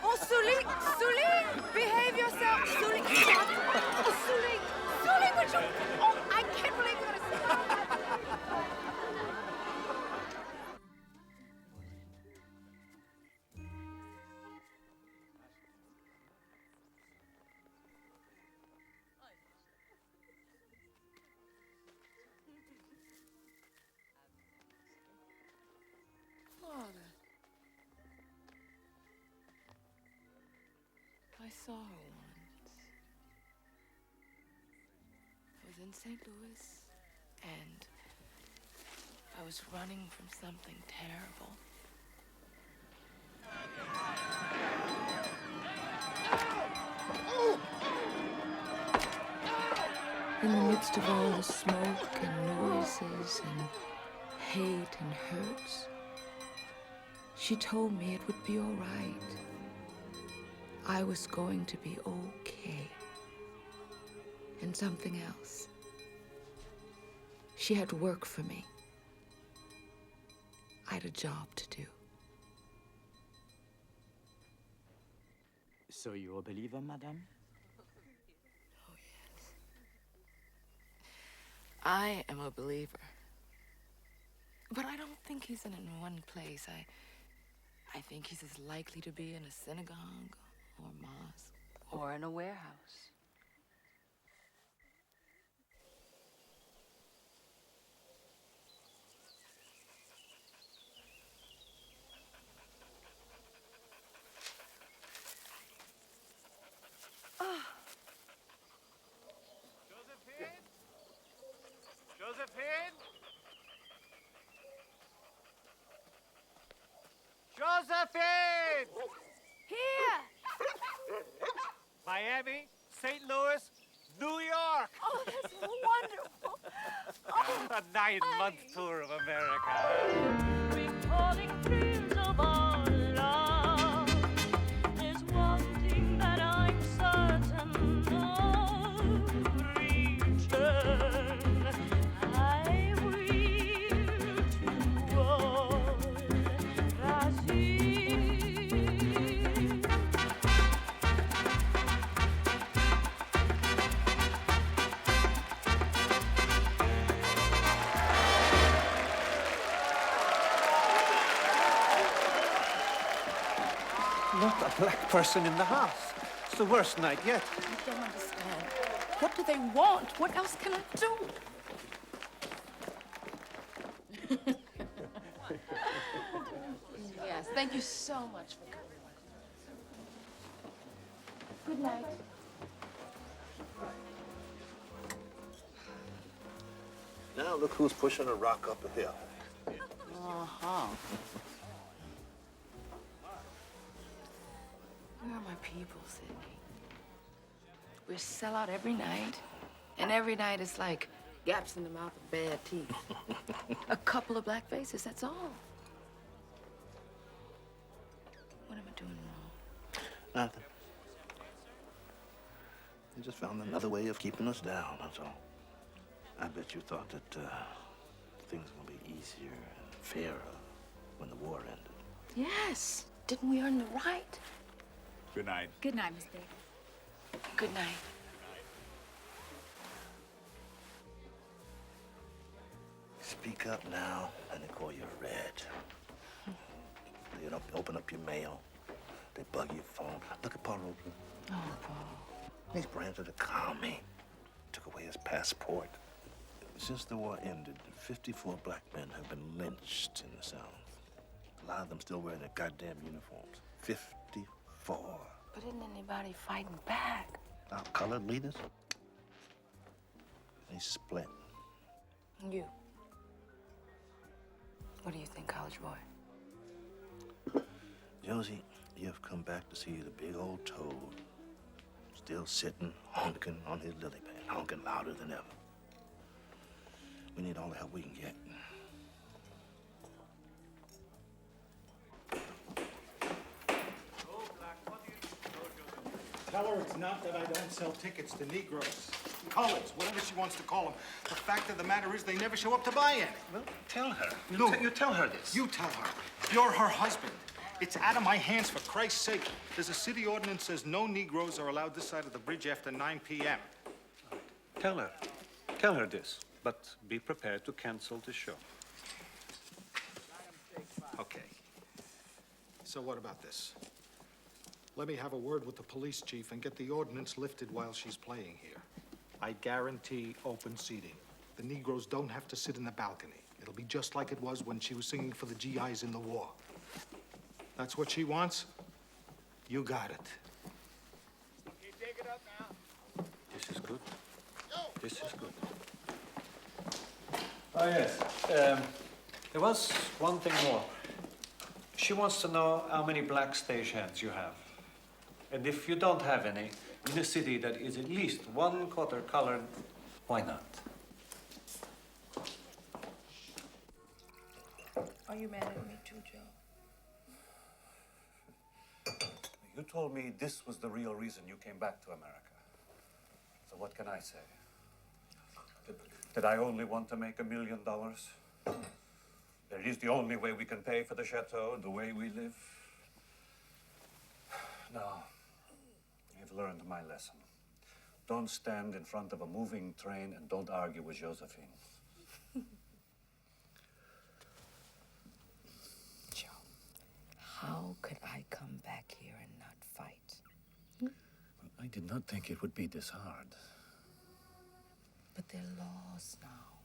Oh, Sully! Sully! Behave yourself! Sully! Oh, Sully! Sully, would you... Oh, I can't believe you're gonna stop! Father. I saw her once. I was in St. Louis, and I was running from something terrible. In the midst of all the smoke and noises and hate and hurts, she told me it would be all right. I was going to be okay. And something else. She had work for me. I had a job to do. So you're a believer, madame? Oh, yes. I am a believer. But I don't think he's in one place. I think he's as likely to be in a synagogue or a mosque. Or in a warehouse. Josephine? Josephine? Josephine! Here! Miami, St. Louis, New York! Oh, that's wonderful! A 9-month tour of America. Recalling dreams of our love. There's one thing that I'm certain of. Return. I will to black person in the house. It's the worst night yet. I don't understand. What do they want? What else can I do? Yes, thank you so much for coming. Good night. Now look who's pushing a rock up a hill. Uh-huh. Where are my people, Sydney? We sell out every night, and every night it's like gaps in the mouth of bad teeth. A couple of black faces, that's all. What am I doing wrong? Nothing. They just found another way of keeping us down, that's all. I bet you thought that things were gonna be easier and fairer when the war ended. Yes. Didn't we earn the right? Good night. Good night, Miss Baker. Good night. Speak up now, and they call you a red. They don't open up your mail. They bug your phone. Look at Paul Roblin. Oh, Paul. He's branded a commie. Took away his passport. Since the war ended, 54 black men have been lynched in the South. A lot of them still wear their goddamn uniforms. 54. But isn't anybody fighting back? Our colored leaders? They split. You. What do you think, college boy? Josie, you've come back to see the big old toad. Still sitting, honking on his lily pad, honking louder than ever. We need all the help we can get. Tell her it's not that I don't sell tickets to Negroes. Colors, whatever she wants to call them. The fact of the matter is they never show up to buy any. Well, tell her. No. You tell her this. You tell her. You're her husband. It's out of my hands, for Christ's sake. There's a city ordinance that says no Negroes are allowed this side of the bridge after 9 p.m. Tell her. Tell her this, but be prepared to cancel the show. Okay. So what about this? Let me have a word with the police chief and get the ordinance lifted while she's playing here. I guarantee open seating. The Negroes don't have to sit in the balcony. It'll be just like it was when she was singing for the GIs in the war. That's what she wants? You got it. This is good. This is good. Oh, yes. There was one thing more. She wants to know how many black stagehands you have. And if you don't have any, in a city that is at least 1/4 colored, why not? Are you mad at me too, Joe? You told me this was the real reason you came back to America. So what can I say? Did I only want to make $1 million? That is the only way we can pay for the chateau and the way we live? No. I've learned my lesson. Don't stand in front of a moving train and don't argue with Josephine. Joe, how could I come back here and not fight? I did not think it would be this hard. But they're laws now.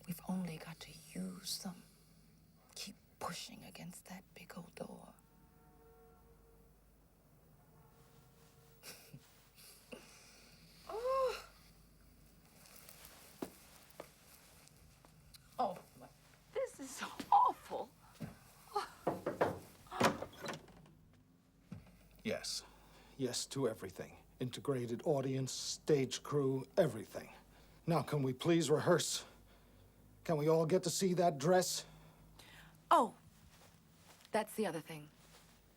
We've only got to use them. Keep pushing against that big old door. Oh, this is so awful. Yes. Yes to everything. Integrated audience, stage crew, everything. Now, can we please rehearse? Can we all get to see that dress? Oh, that's the other thing.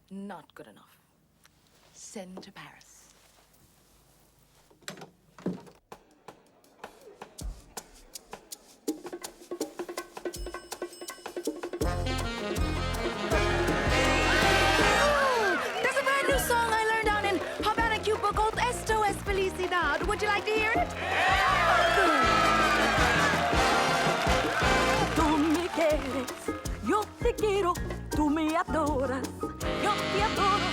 Not good enough. Send to Paris. There's a brand new song I learned down in Havana, Cuba called Esto es Felicidad. Would you like to hear it? Tú me quieres, yo te quiero, tú me adoras, yo te adoro,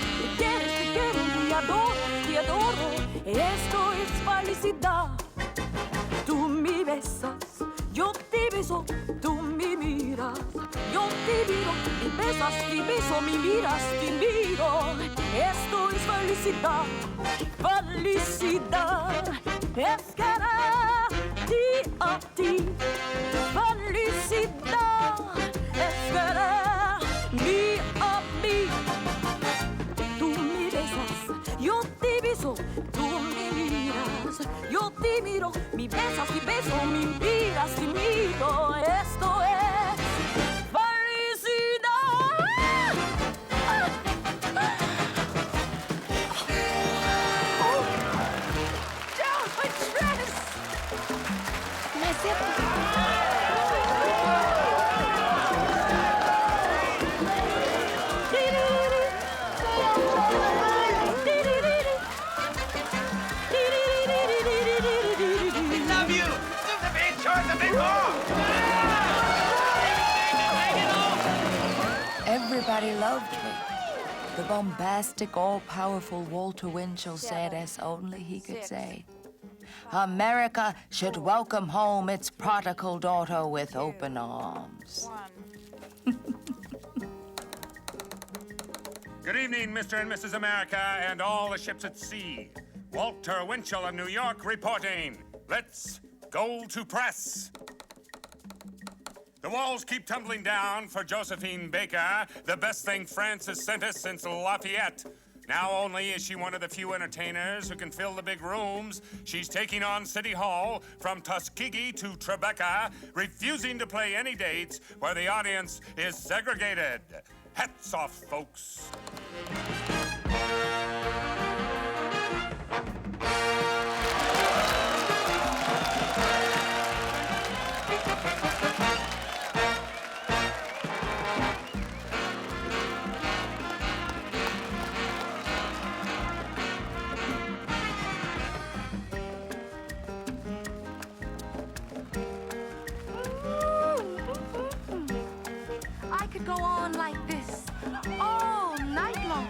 beso, tú me miras. Yo te miro, me besas, te beso, me miras, te miro. Esto es felicidad, felicidad. Es querer a ti, felicidad. Es querer a mí. Tú me besas, yo te beso, tú me miras. Yo te miro, me besas, te beso, me miras, te miro. Esto es felicidad. Oh, Joe, my dress. Love you! Josephine, Josephine, Everybody loved me. The bombastic, all-powerful Walter Winchell said as only he could say. America should welcome home its prodigal daughter with open arms. Good evening, Mr. and Mrs. America and all the ships at sea. Walter Winchell of New York reporting. Let's go to press. The walls keep tumbling down for Josephine Baker, the best thing France has sent us since Lafayette. Now only is she one of the few entertainers who can fill the big rooms. She's taking on City Hall from Tuskegee to Tribeca, refusing to play any dates where the audience is segregated. Hats off, folks. I could go on like this all night long.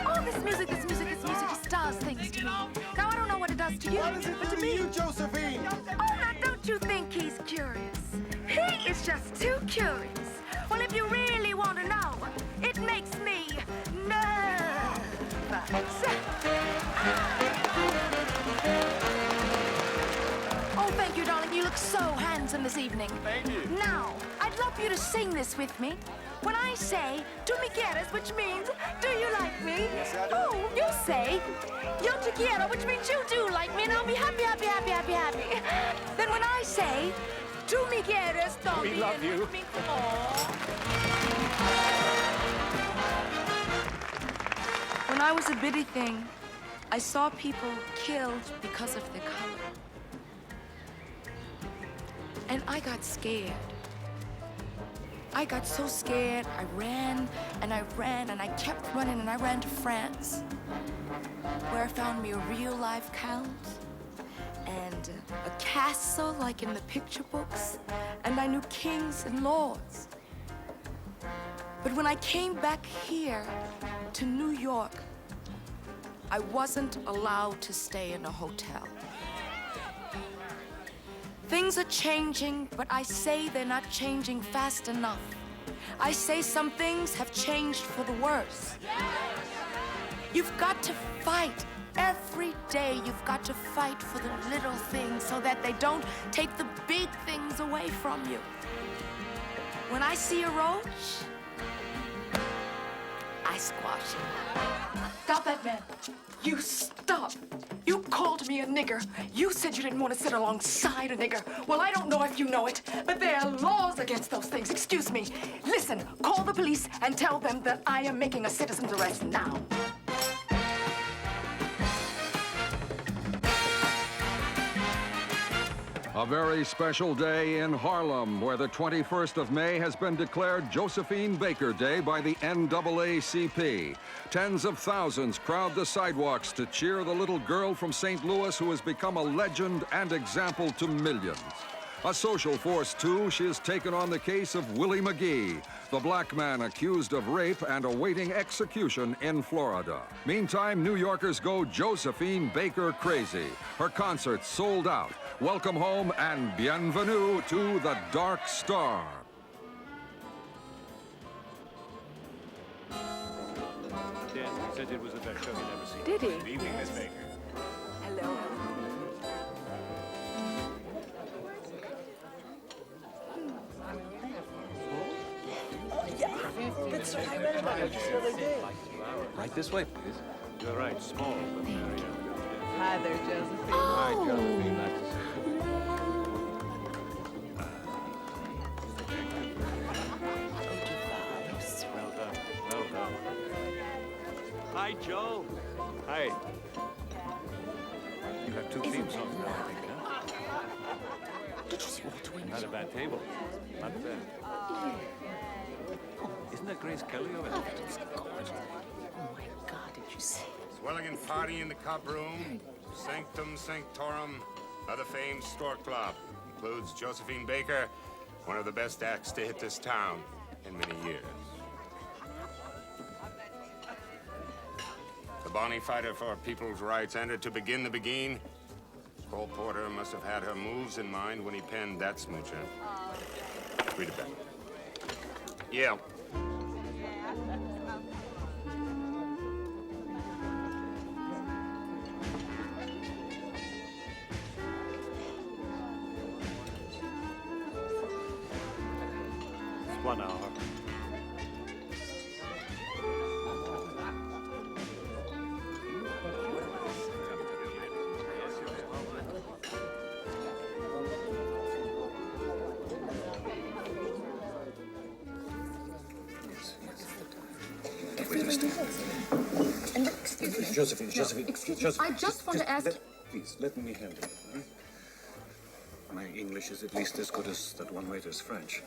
Oh, this music just does things to me. Now, I don't know what it does to you, but to me... Josephine? Oh, now, don't you think he's curious? He is just too curious. Well, if you really want to know, it makes me nervous. Oh, thank you, darling. You look so handsome this evening. Thank you. Now, I'd love you to sing this with me. When I say, "Tú me quieres," which means, "Do you like me?" Yes, I do. Oh, you say, "Yo te quiero," which means you do like me, and I'll be happy, happy, happy, happy, happy. Then when I say, "Tú me quieres," We love you. When I was a bitty thing, I saw people killed because of their color. And I got scared. I got so scared, I ran, and I ran, and I kept running, and I ran to France, where I found me a real-life count, and a castle like in the picture books, and I knew kings and lords. But when I came back here to New York, I wasn't allowed to stay in a hotel. Things are changing, but I say they're not changing fast enough. I say some things have changed for the worse. You've got to fight. Every day you've got to fight for the little things so that they don't take the big things away from you. When I see a roach, I squash it. Stop that, man. You stop. You called me a nigger. You said you didn't want to sit alongside a nigger. Well, I don't know if you know it, but there are laws against those things. Excuse me. Listen, call the police and tell them that I am making a citizen's arrest now. A very special day in Harlem, where the 21st of May has been declared Josephine Baker Day by the NAACP. Tens of thousands crowd the sidewalks to cheer the little girl from St. Louis who has become a legend and example to millions. A social force, too, she has taken on the case of Willie McGee, the black man accused of rape and awaiting execution in Florida. Meantime, New Yorkers go Josephine Baker crazy. Her concerts sold out. Welcome home and bienvenue to the Dark Star. Dan said it was the best show he'd ever seen. Did he? Good evening, Miss Baker. Hello. That's right. I read about it just the other day. Right this way, please. You're right, small, but very Hi there, Josephine. Hi, Josephine. Nice to see you. well done. Well done. Hi, Joe. Hi. You have two theme songs now, I think, huh? Did you see Walter Winchell? Not a bad table. Not bad. Isn't that Grace Kelly over there? Oh my God, did you see? Swelling and party in the Cup Room, Sanctum Sanctorum of the famed Stork Club. Includes Josephine Baker, one of the best acts to hit this town in many years. The bonny fighter for people's rights entered to begin the begin. Cole Porter must have had her moves in mind when he penned that smoocher. Read it back. Yeah. It's 1 hour. And excuse me. Josephine, Excuse me. Josephine. I just want to ask. Please, let me handle it. Huh? My English is at least as good as that one waiter's French.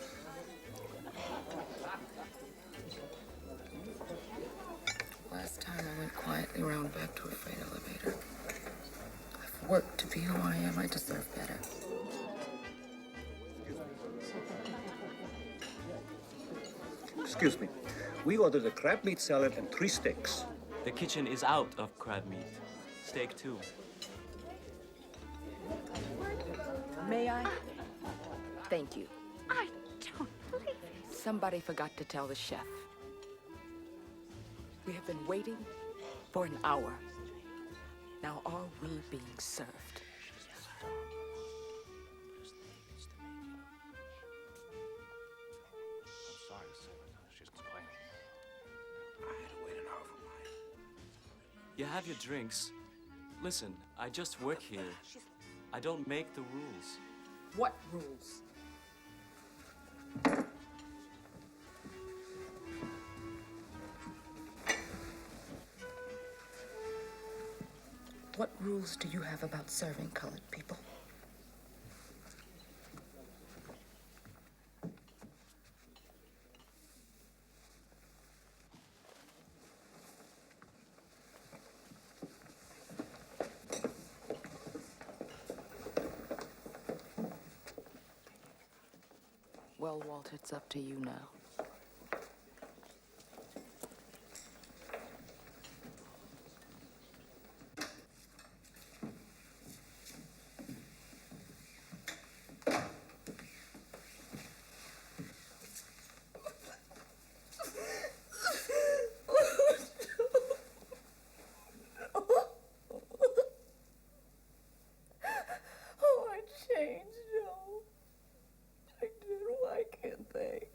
Last time I went quietly around back to a freight elevator. I've worked to be who I am. I deserve better. Excuse me. We ordered a crab meat salad and 3 steaks. The kitchen is out of crab meat. Steak too. May I? Thank you. I don't believe it. Somebody forgot to tell the chef. We have been waiting for an hour. Now are we being served? Sorry, sir, but she's complaining. I had to wait an hour for mine. You have your drinks. Listen, I just work here. I don't make the rules. What rules? What rules do you have about serving colored people? Well, Walt, it's up to you now. Oh, I changed, Joe. I did. Why can't they?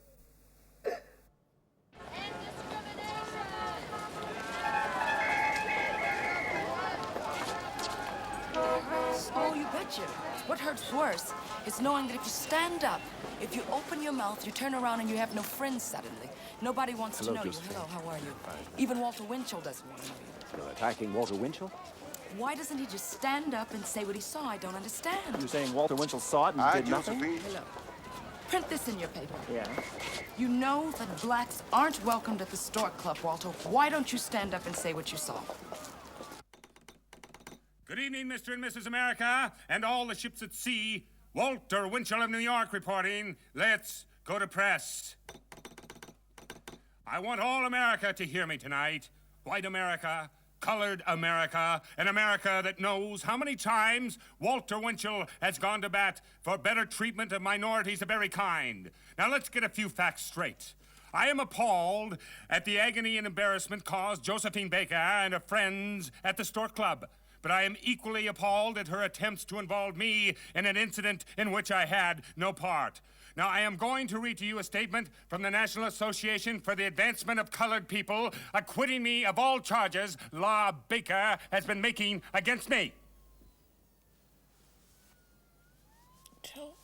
Oh, you betcha. What hurts worse is knowing that if you stand up, if you open your mouth, you turn around and you have no friends suddenly. Nobody wants Hello, to know Josephine. you. Hello, how are you? Even Walter Winchell doesn't want to know you. You're attacking Walter Winchell? Why doesn't he just stand up and say what he saw? I don't understand. You're saying Walter Winchell saw it and did nothing? Hello. Print this in your paper. Yeah. You know that blacks aren't welcomed at the Stork Club, Walter. Why don't you stand up and say what you saw? Good evening, Mr. and Mrs. America, and all the ships at sea. Walter Winchell of New York reporting. Let's go to press. I want all America to hear me tonight. White America, colored America, an America that knows how many times Walter Winchell has gone to bat for better treatment of minorities of every kind. Now let's get a few facts straight. I am appalled at the agony and embarrassment caused Josephine Baker and her friends at the Stork Club. But I am equally appalled at her attempts to involve me in an incident in which I had no part. Now, I am going to read to you a statement from the National Association for the Advancement of Colored People, acquitting me of all charges La Baker has been making against me. Joe.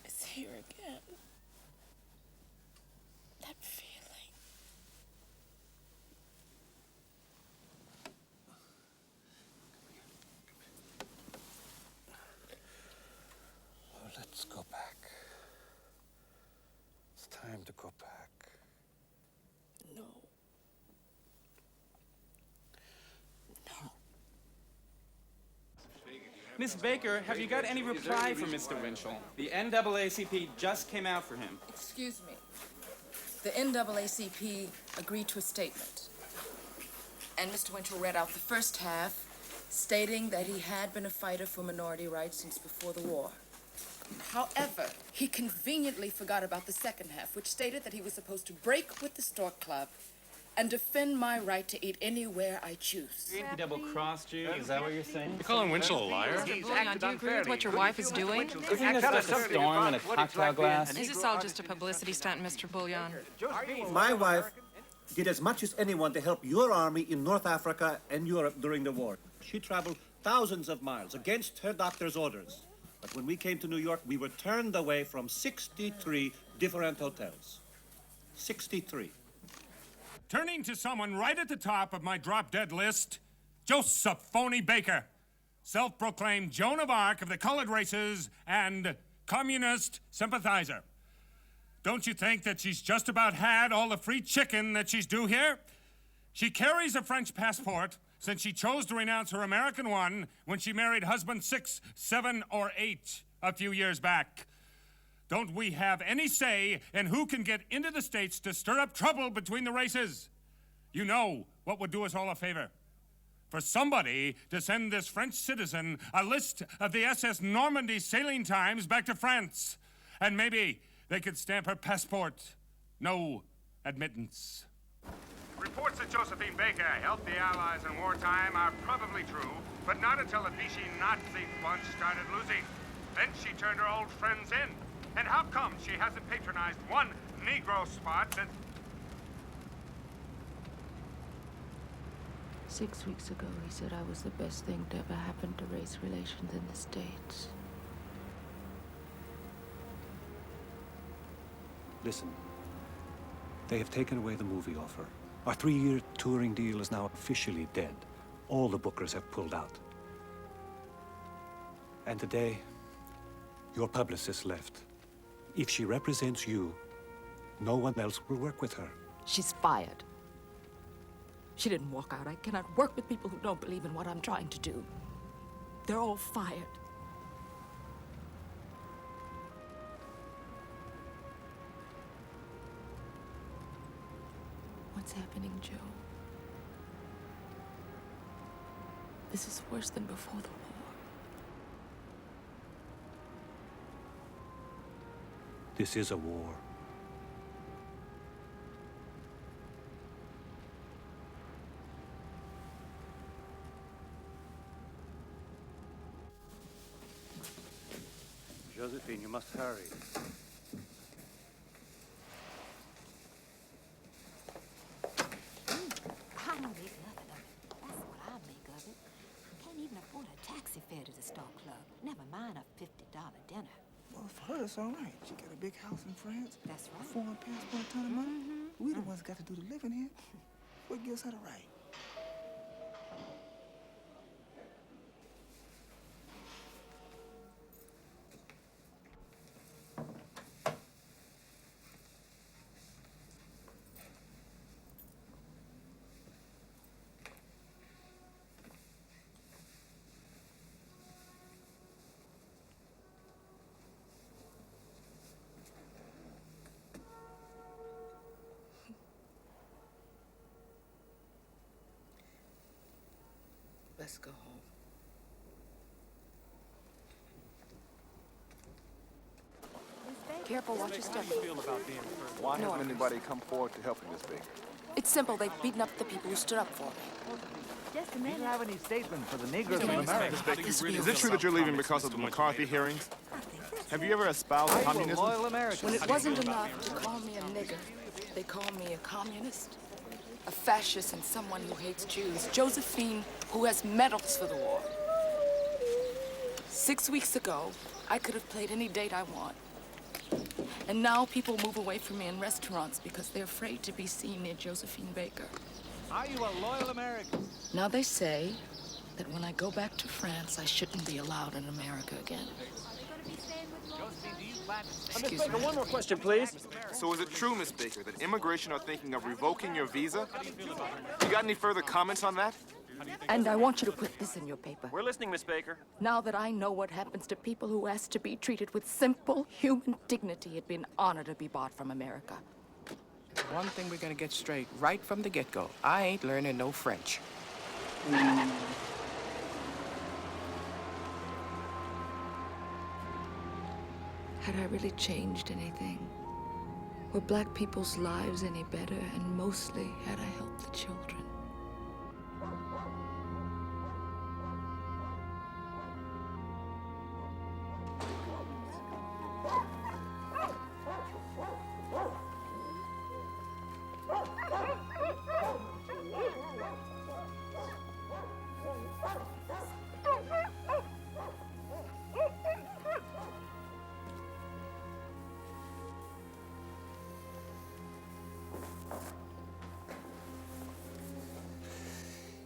It's here again. That feeling. Oh, let's go back. It's time to go back. No. Miss Baker, have you got any reply from Mr. Winchell? The NAACP just came out for him. Excuse me. The NAACP agreed to a statement. And Mr. Winchell read out the first half, stating that he had been a fighter for minority rights since before the war. However, he conveniently forgot about the second half, which stated that he was supposed to break with the Stork Club and defend my right to eat anywhere I choose. He double-crossed you? Is that what you're saying? You're calling Winchell a liar? Mr. Bullion, do you agree with what your wife is doing? Isn't this just a storm in a cocktail glass? Is this all just a publicity stunt, Mr. Bullion? My wife did as much as anyone to help your army in North Africa and Europe during the war. She traveled thousands of miles against her doctor's orders. But when we came to New York, we were turned away from 63 different hotels. 63. Turning to someone right at the top of my drop-dead list, Josephine Baker, self-proclaimed Joan of Arc of the colored races and communist sympathizer. Don't you think that she's just about had all the free chicken that she's due here? She carries a French passport since she chose to renounce her American one when she married husband 6, 7, or 8 a few years back. Don't we have any say in who can get into the States to stir up trouble between the races? You know what would do us all a favor. For somebody to send this French citizen a list of the SS Normandy sailing times back to France. And maybe they could stamp her passport. No admittance. Reports that Josephine Baker helped the Allies in wartime are probably true, but not until the Vichy Nazi bunch started losing. Then she turned her old friends in. And how come she hasn't patronized one Negro spot since... 6 weeks ago, he said I was the best thing to ever happen to race relations in the States. Listen, they have taken away the movie offer. Our 3-year touring deal is now officially dead. All the bookers have pulled out. And today, your publicist left. If she represents you, no one else will work with her. She's fired. She didn't walk out. I cannot work with people who don't believe in what I'm trying to do. They're all fired. What's happening, Joe? This is worse than before the war. This is a war. Josephine, you must hurry. I don't make nothing of it. That's what I make of it. Can't even afford a taxi fare to the Stork Club. Never mind a $50 dinner. Well, for her, it's all right. She got a big house in France. That's right. A foreign passport, a ton of money. We the ones got to do the living here. What gives her the right? Let's go home. Careful, watch your step. Why No, hasn't anybody come forward to help you, Miss Baker? It's simple. They've beaten up the people who stood up for me. Just a minute. Do you have any statement for the Negroes of America? Is it true that you're leaving because of the McCarthy hearings? Have you ever espoused communism? Loyal Americans. When it wasn't enough to call me a nigger, they called me a communist, a fascist, and someone who hates Jews. Josephine, who has medals for the war. 6 weeks ago, I could have played any date I want. And now people move away from me in restaurants because they're afraid to be seen near Josephine Baker. Are you a loyal American? Now they say that when I go back to France, I shouldn't be allowed in America again. Miss Baker, one more question, please. So is it true, Miss Baker, that immigration are thinking of revoking your visa? You got any further comments on that? And I want you to put this in your paper. We're listening, Miss Baker. Now that I know what happens to people who ask to be treated with simple human dignity, it'd be an honor to be bought from America. One thing we're gonna get straight right from the get-go. I ain't learning no French. Had I really changed anything? Were black people's lives any better? And mostly, had I helped the children?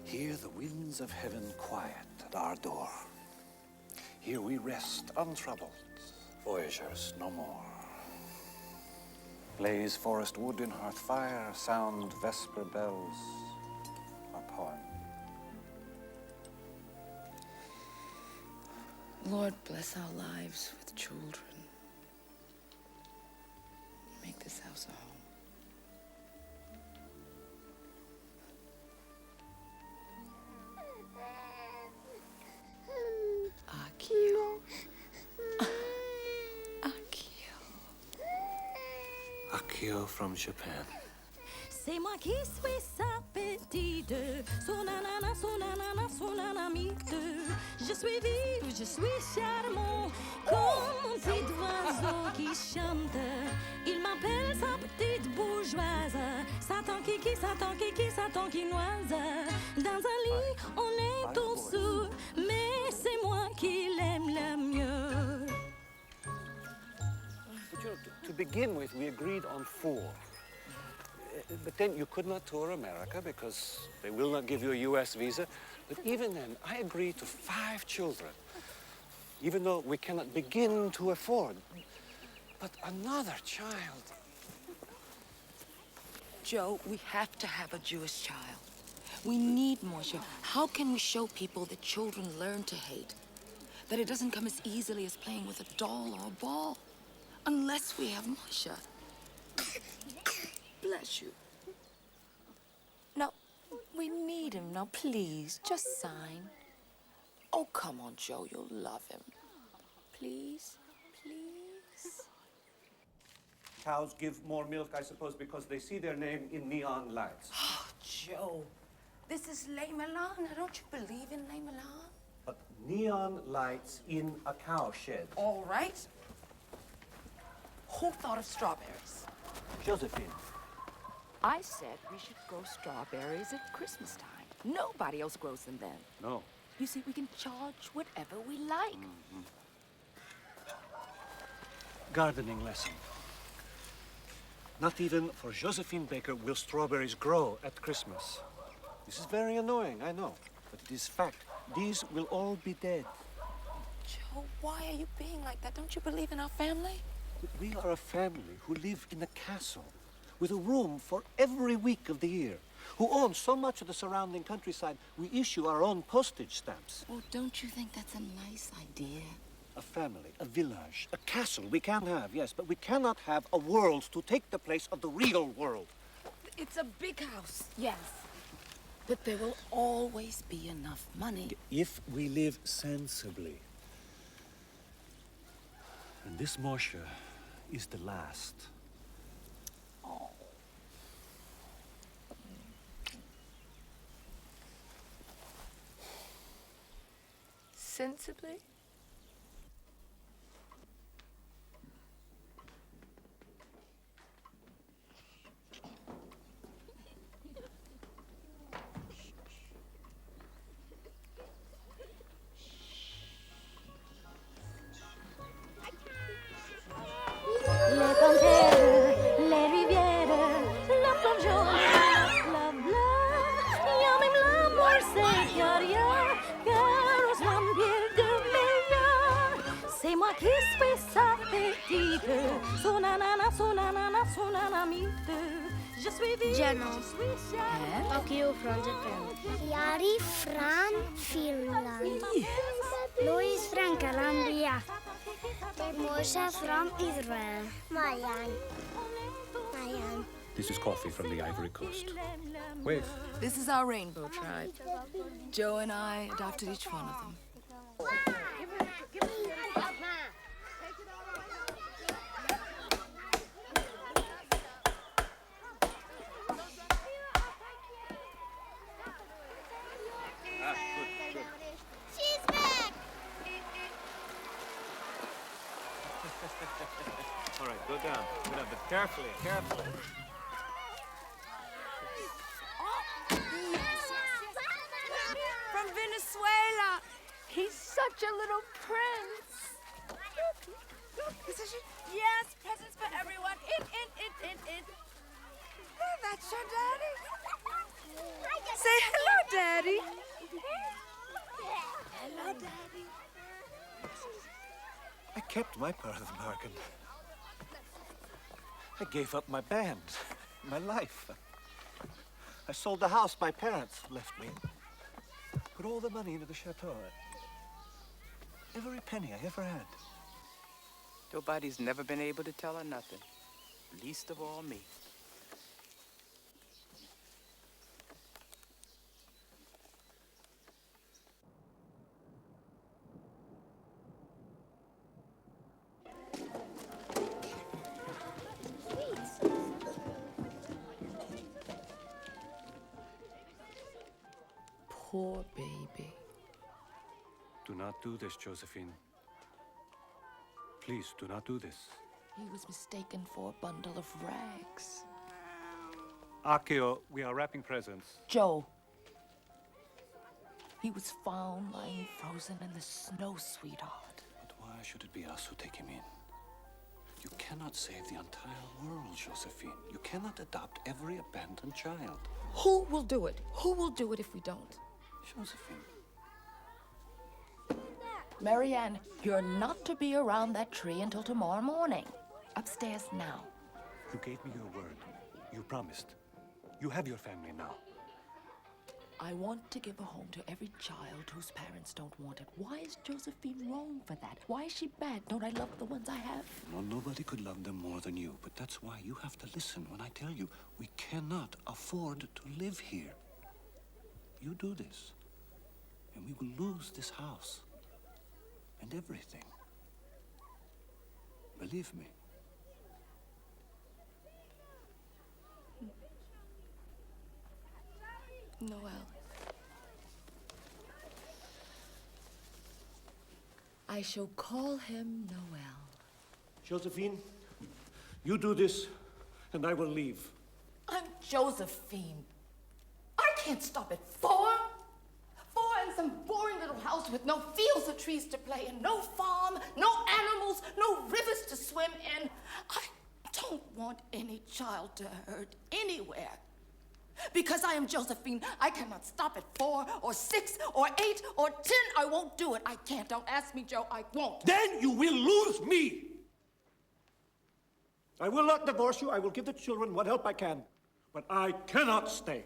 Hear the winds of heaven quiet at our door. Here we rest untroubled, voyagers no more. Blaze forest wood in hearth fire, sound vesper bells, our poem. Lord, bless our lives with children. Make this house a home. Akio from Japan. C'est moi qui suis sa petite, son nanana, son nanana, son nanamite. Je suis vive, je suis charmant, comme un petit oiseau qui chante. Il m'appelle sa petite bourgeoise, Satan kiki, Satan kiki, Satan quinoise. Dans un lit, on est tous, mais c'est moi qui l'aime le mieux. But you know, to begin with, we agreed on 4. But then you could not tour America because they will not give you a U.S. visa. But even then, I agreed to 5 children, even though we cannot begin to afford. But another child. Joe, we have to have a Jewish child. We need more children. How can we show people that children learn to hate? That it doesn't come as easily as playing with a doll or a ball. Unless we have Masha. Bless you. No, we need him. Now, please, just sign. Oh, come on, Joe. You'll love him. Please, please. Cows give more milk, I suppose, because they see their name in neon lights. Oh, Joe. This is Les Milan. Don't you believe in Les Milan? But neon lights in a cow shed. All right. Who thought of strawberries? Josephine. I said we should grow strawberries at Christmas time. Nobody else grows them then. No. You see, we can charge whatever we like. Gardening lesson. Not even for Josephine Baker will strawberries grow at Christmas. This is very annoying, I know, but it is fact. These will all be dead. Joe, why are you being like that? Don't you believe in our family? We are a family who live in a castle with a room for every week of the year, who own so much of the surrounding countryside, we issue our own postage stamps. Well, don't you think that's a nice idea? A family, a village, a castle we can have, yes, but we cannot have a world to take the place of the real world. It's a big house. Yes. But there will always be enough money. If we live sensibly. And this Moshe is the last. Oh. Sensibly? Les panthères, les rivières, la plongeon, la blanc, y'a même l'amour, c'est rien, car aux vampires de meilleur, c'est moi qui suis sa petite, son ananas, je suis vive, je suis chère. Akio from Japan. Yari from Finland. Louis from Colombia. Moshe from Israel. Mayan. This is coffee from the Ivory Coast. Wave. This is our rainbow tribe. Joe and I adopted each one of them. She's back! All right, go down, but carefully, carefully. From Venezuela. He's such a little prince. Yes, presents for everyone. In. Oh, that's your daddy. Say hello, Daddy. Hello, Daddy. I kept my part of the bargain. I gave up my band, my life. I sold the house my parents left me. Put all the money into the chateau. Every penny I ever had. Nobody's never been able to tell her nothing. Least of all me. Poor baby. Do not do this, Josephine. Please, do not do this. He was mistaken for a bundle of rags. Akio, we are wrapping presents. Joe. He was found lying frozen in the snow, sweetheart. But why should it be us who take him in? You cannot save the entire world, Josephine. You cannot adopt every abandoned child. Who will do it? Who will do it if we don't? Josephine. Marianne, you're not to be around that tree until tomorrow morning. Upstairs now. You gave me your word. You promised. You have your family now. I want to give a home to every child whose parents don't want it. Why is Josephine wrong for that? Why is she bad? Don't I love the ones I have? Well, nobody could love them more than you, but that's why you have to listen when I tell you we cannot afford to live here. You do this, and we will lose this house and everything. Believe me. Noel. I shall call him Noel. Josephine, you do this, and I will leave. I'm Josephine. I can't stop at 4. 4 in some boring little house with no fields or trees to play in, no farm, no animals, no rivers to swim in. I don't want any child to hurt anywhere. Because I am Josephine, I cannot stop at 4 or 6 or 8 or 10. I won't do it. I can't. Don't ask me, Joe. I won't. Then you will lose me. I will not divorce you. I will give the children what help I can. But I cannot stay.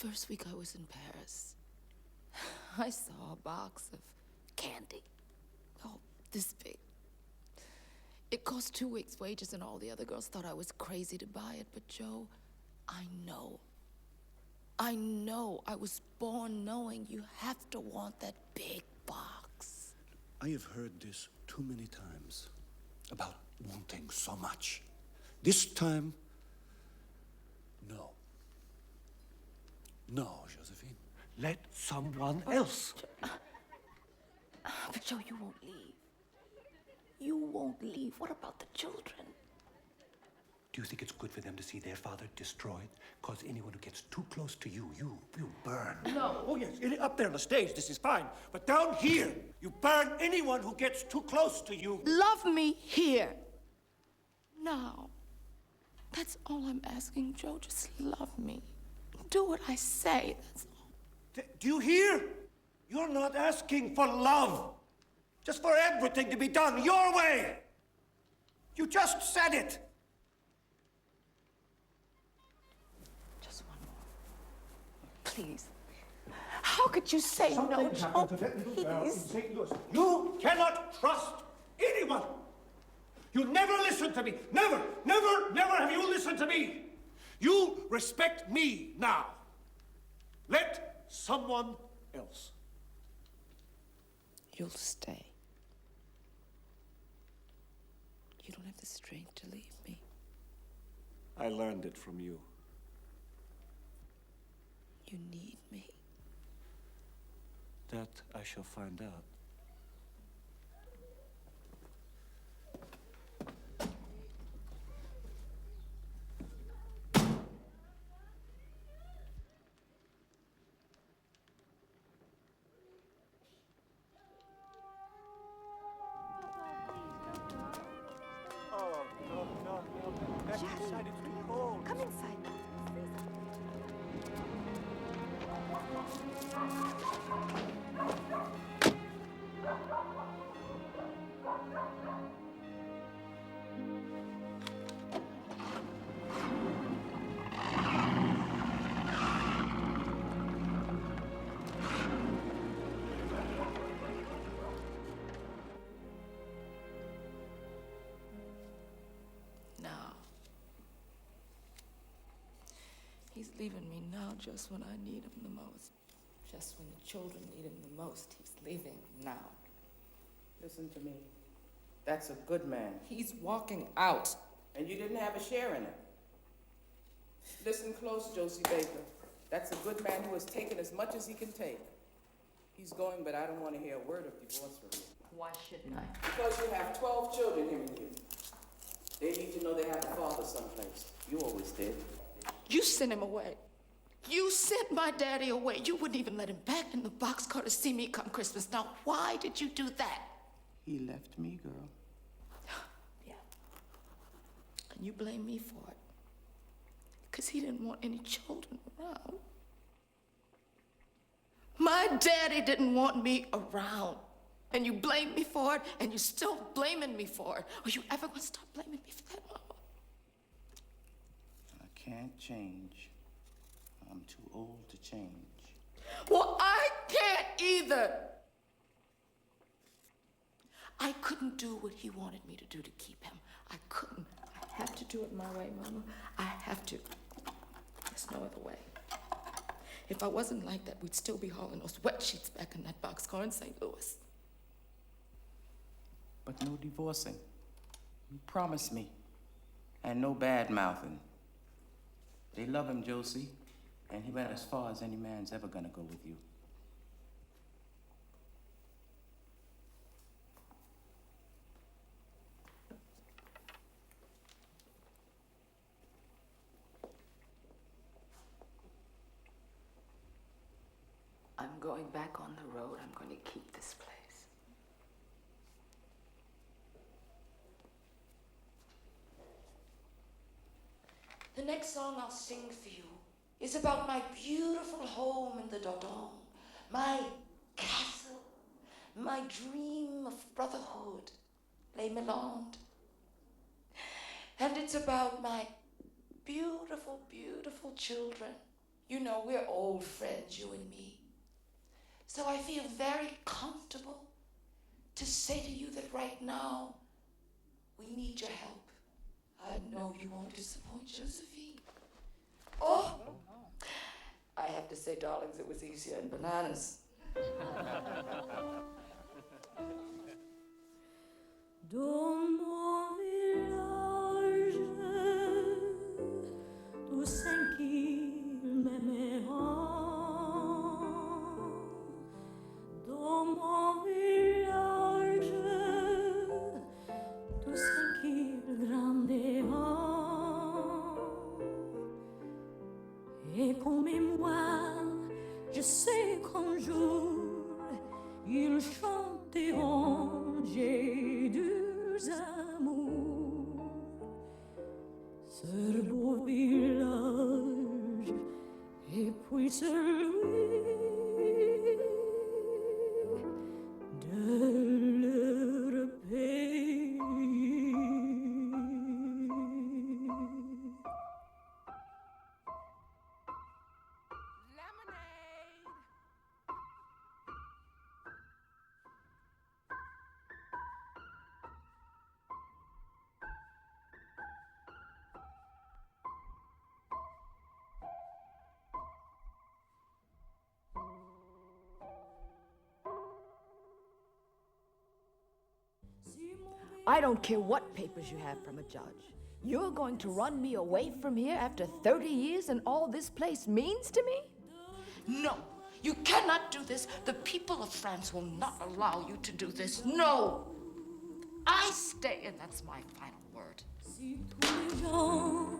first week I was in Paris, I saw a box of candy. Oh, this big. It cost 2 weeks' wages, and all the other girls thought I was crazy to buy it. But Joe, I know I was born knowing you have to want that big box. I have heard this too many times about wanting so much. This time, no. No, Josephine. Let someone else. But Joe, you won't leave. You won't leave. What about the children? Do you think it's good for them to see their father destroyed? Because anyone who gets too close to you, you burn. No. Oh, yes, up there on the stage, this is fine. But down here, you burn anyone who gets too close to you. Love me here. Now. That's all I'm asking, Joe. Just love me. Do what I say, that's all. Do you hear? You're not asking for love. Just for everything to be done your way. You just said it. Please. How could you say no, Joe? Please. You cannot trust anyone. You never listen to me. Never, never, never have you listened to me. You respect me now. Let someone else. You'll stay. You don't have the strength to leave me. I learned it from you. You need me. That I shall find out. Oh, no. Back inside, it's too cold. Come inside. He's leaving me now just when I need him the most. Just when the children need him the most, he's leaving now. Listen to me. That's a good man. He's walking out. And you didn't have a share in it. Listen close, Josie Baker. That's a good man who has taken as much as he can take. He's going, but I don't want to hear a word of divorce from you. Why shouldn't I? Because you have 12 children here with you. They need to know they have a father someplace. You always did. You sent him away. You sent my daddy away. You wouldn't even let him back in the boxcar to see me come Christmas. Now, why did you do that? He left me, girl. Yeah. And you blame me for it. Because he didn't want any children around. My daddy didn't want me around. And you blame me for it, and you're still blaming me for it. Are you ever going to stop blaming me for that, Mama? I can't change. I'm too old to change. Well, I can't either. I couldn't do what he wanted me to do to keep him. I couldn't. I have to do it my way, Mama. I have to. There's no other way. If I wasn't like that, we'd still be hauling those wet sheets back in that boxcar in St. Louis. But no divorcing. You promised me. And no bad-mouthing. They love him, Josie. And he went as far as any man's ever gonna go with you. I'm going back on the road. I'm going to keep this place. The next song I'll sing for you is about my beautiful home in the Dodon, my castle, my dream of brotherhood, Les Mélandes. And it's about my beautiful, beautiful children You know, we're old friends, you and me. So I feel very comfortable to say to you that right now, we need your help. I know you won't disappoint Josephine. Oh! I have to say, darlings, it was easier in bananas. Dans mon village, tous ceux qui m'aimeront. Dans mon village, tous ceux qui grandiront. Et pour mémoire, je sais qu'un jour, ils chanteront, j'ai deux amours. Ce beau village, et puis celui de leur pays. I don't care what papers you have from a judge. You're going to run me away from here after 30 years and all this place means to me? No, you cannot do this. The people of France will not allow you to do this. No! I stay, and that's my final word. Si tous les gens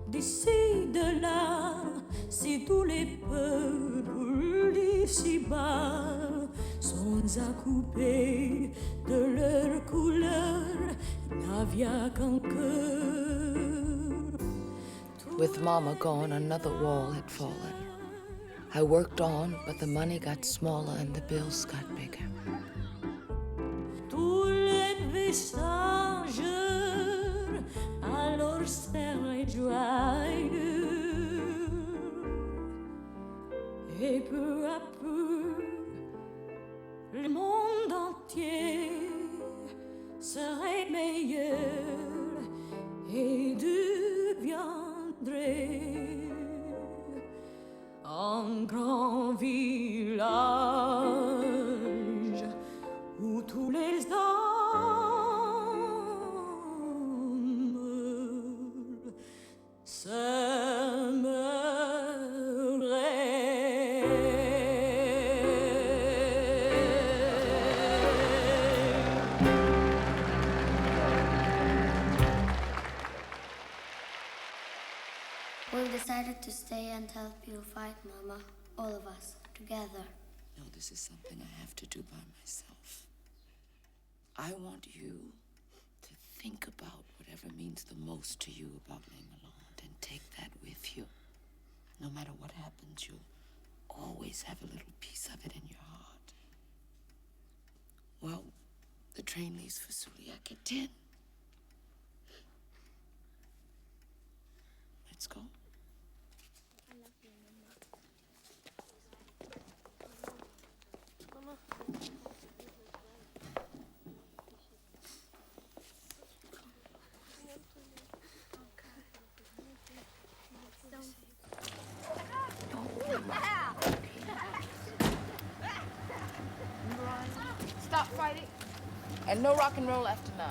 d'ici, de là, si tous les peuples d'ici-bas sont à couper de leur couleur, il n'avait qu'un cœur. With Mama gone, another wall had fallen. I worked on, but the money got smaller and the bills got bigger. Tous les visages alors seraient joyeux. Et peu à peu, le monde entier serait meilleur et deviendrait un grand village où tous les hommes We've decided to stay and help you fight, Mama. All of us, together. No, this is something I have to do by myself. I want you to think about whatever means the most to you about Les Malonde and take that with you. No matter what happens, you'll always have a little piece of it in your heart. Well, the train leaves for Suliac at 10. Let's go. Stop fighting. And no rock and roll after 9.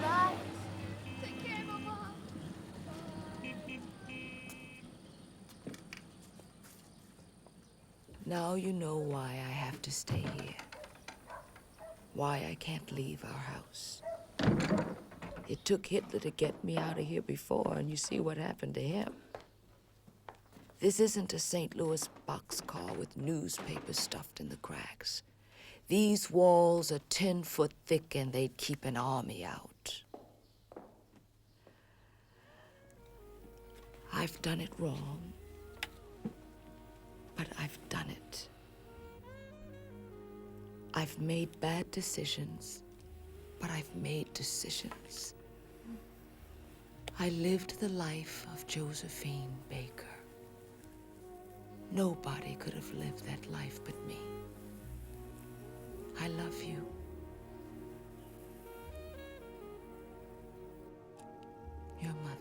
Bye. Take care, Mama. Now you know why I have to stay here. Why I can't leave our house. It took Hitler to get me out of here before, and you see what happened to him. This isn't a St. Louis boxcar with newspapers stuffed in the cracks. These walls are 10 foot thick, and they'd keep an army out. I've done it wrong, but I've done it. I've made bad decisions, but I've made decisions. I lived the life of Josephine Baker. Nobody could have lived that life but me. I love you. Your mother.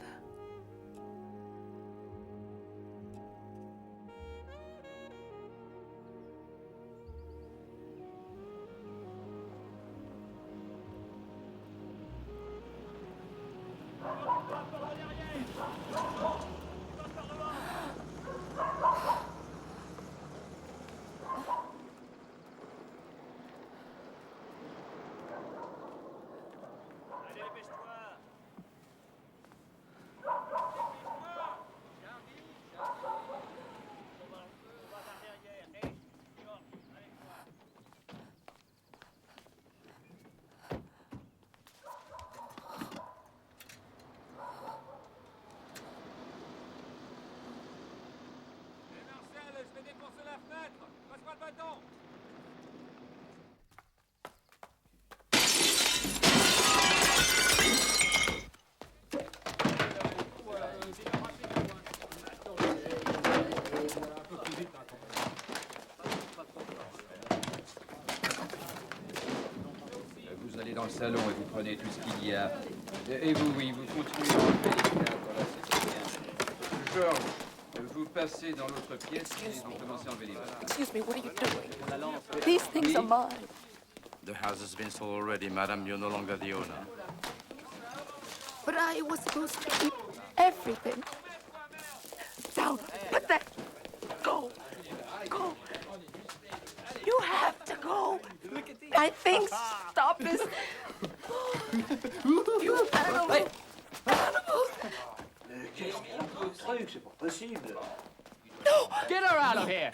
Vous allez dans le salon et vous prenez tout ce qu'il y a. Et vous, oui, vous continuez à enlever les cadres. Voilà, c'est bien. Georges, vous passez dans l'autre pièce et vous commencez à enlever les cadres. Excuse me, what are you doing? These things are mine. The house has been sold already, madam. You're no longer the owner. But I was supposed to keep everything. Down. Put that. Go. Go. You have to go. My things. Stop this. You animal. Animal. C'est pas possible. No. Get her out of here.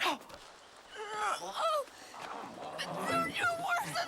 You're worse than...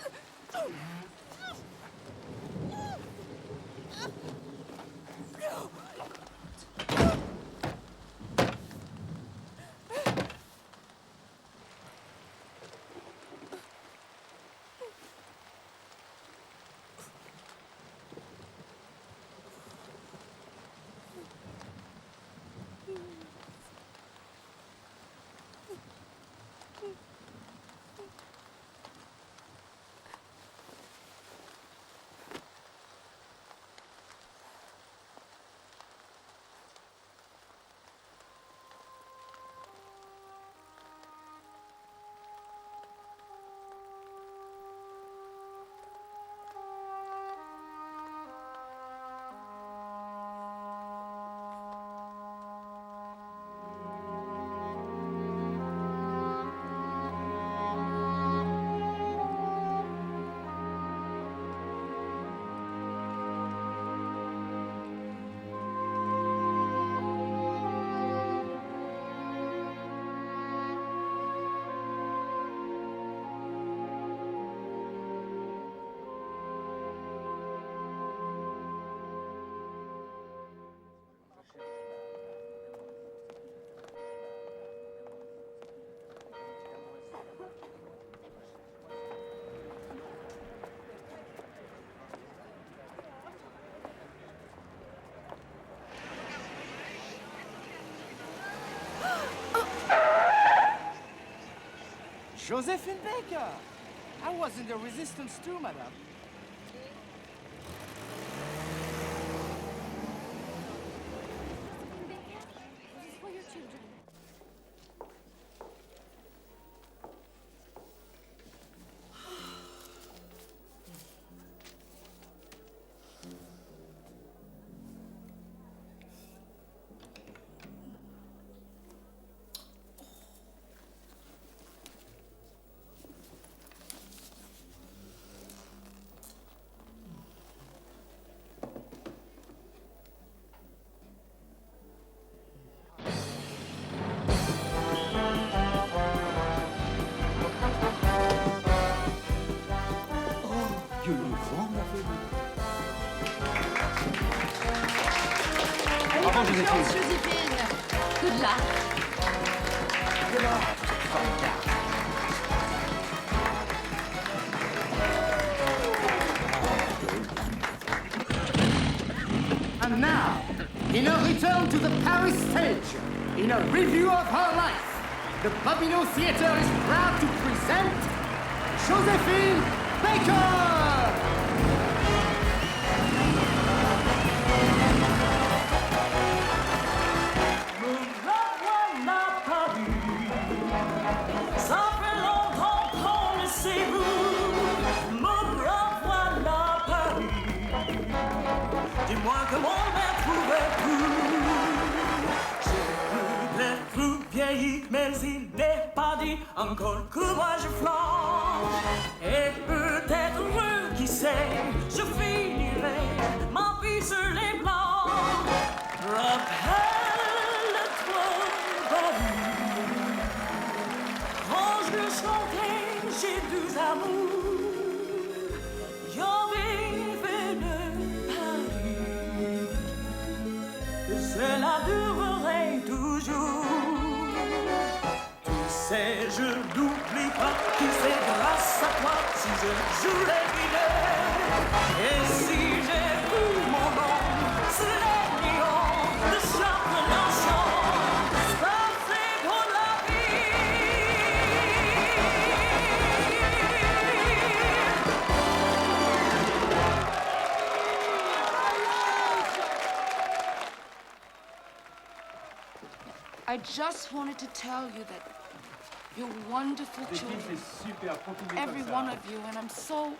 Josephine Baker! I was in the resistance too, madame. This is for your children. Bravo, Joséphine. Joséphine. Good luck. Good luck. And now, In a return to the Paris stage, in a review of her life, the Bobino Theatre is proud to present Josephine Baker! Dis-moi comment m'éprouves-tu? J'ai peut-être vieilli, mais il n'est pas dit encore que moi je flanche. Et peut-être, qui sait, je finirai ma vie sur les blancs. Rappelle-toi, Paris, quand je chantais, j'ai deux amours. Cela durerait toujours. Tu sais, je n'oublie pas que c'est grâce à toi si je joue les mineurs. Et si j'ai vu mon nom sur les lions de chaque nation, ça c'est pour la vie. I just wanted to tell you that you're wonderful children, every one of you, and I'm so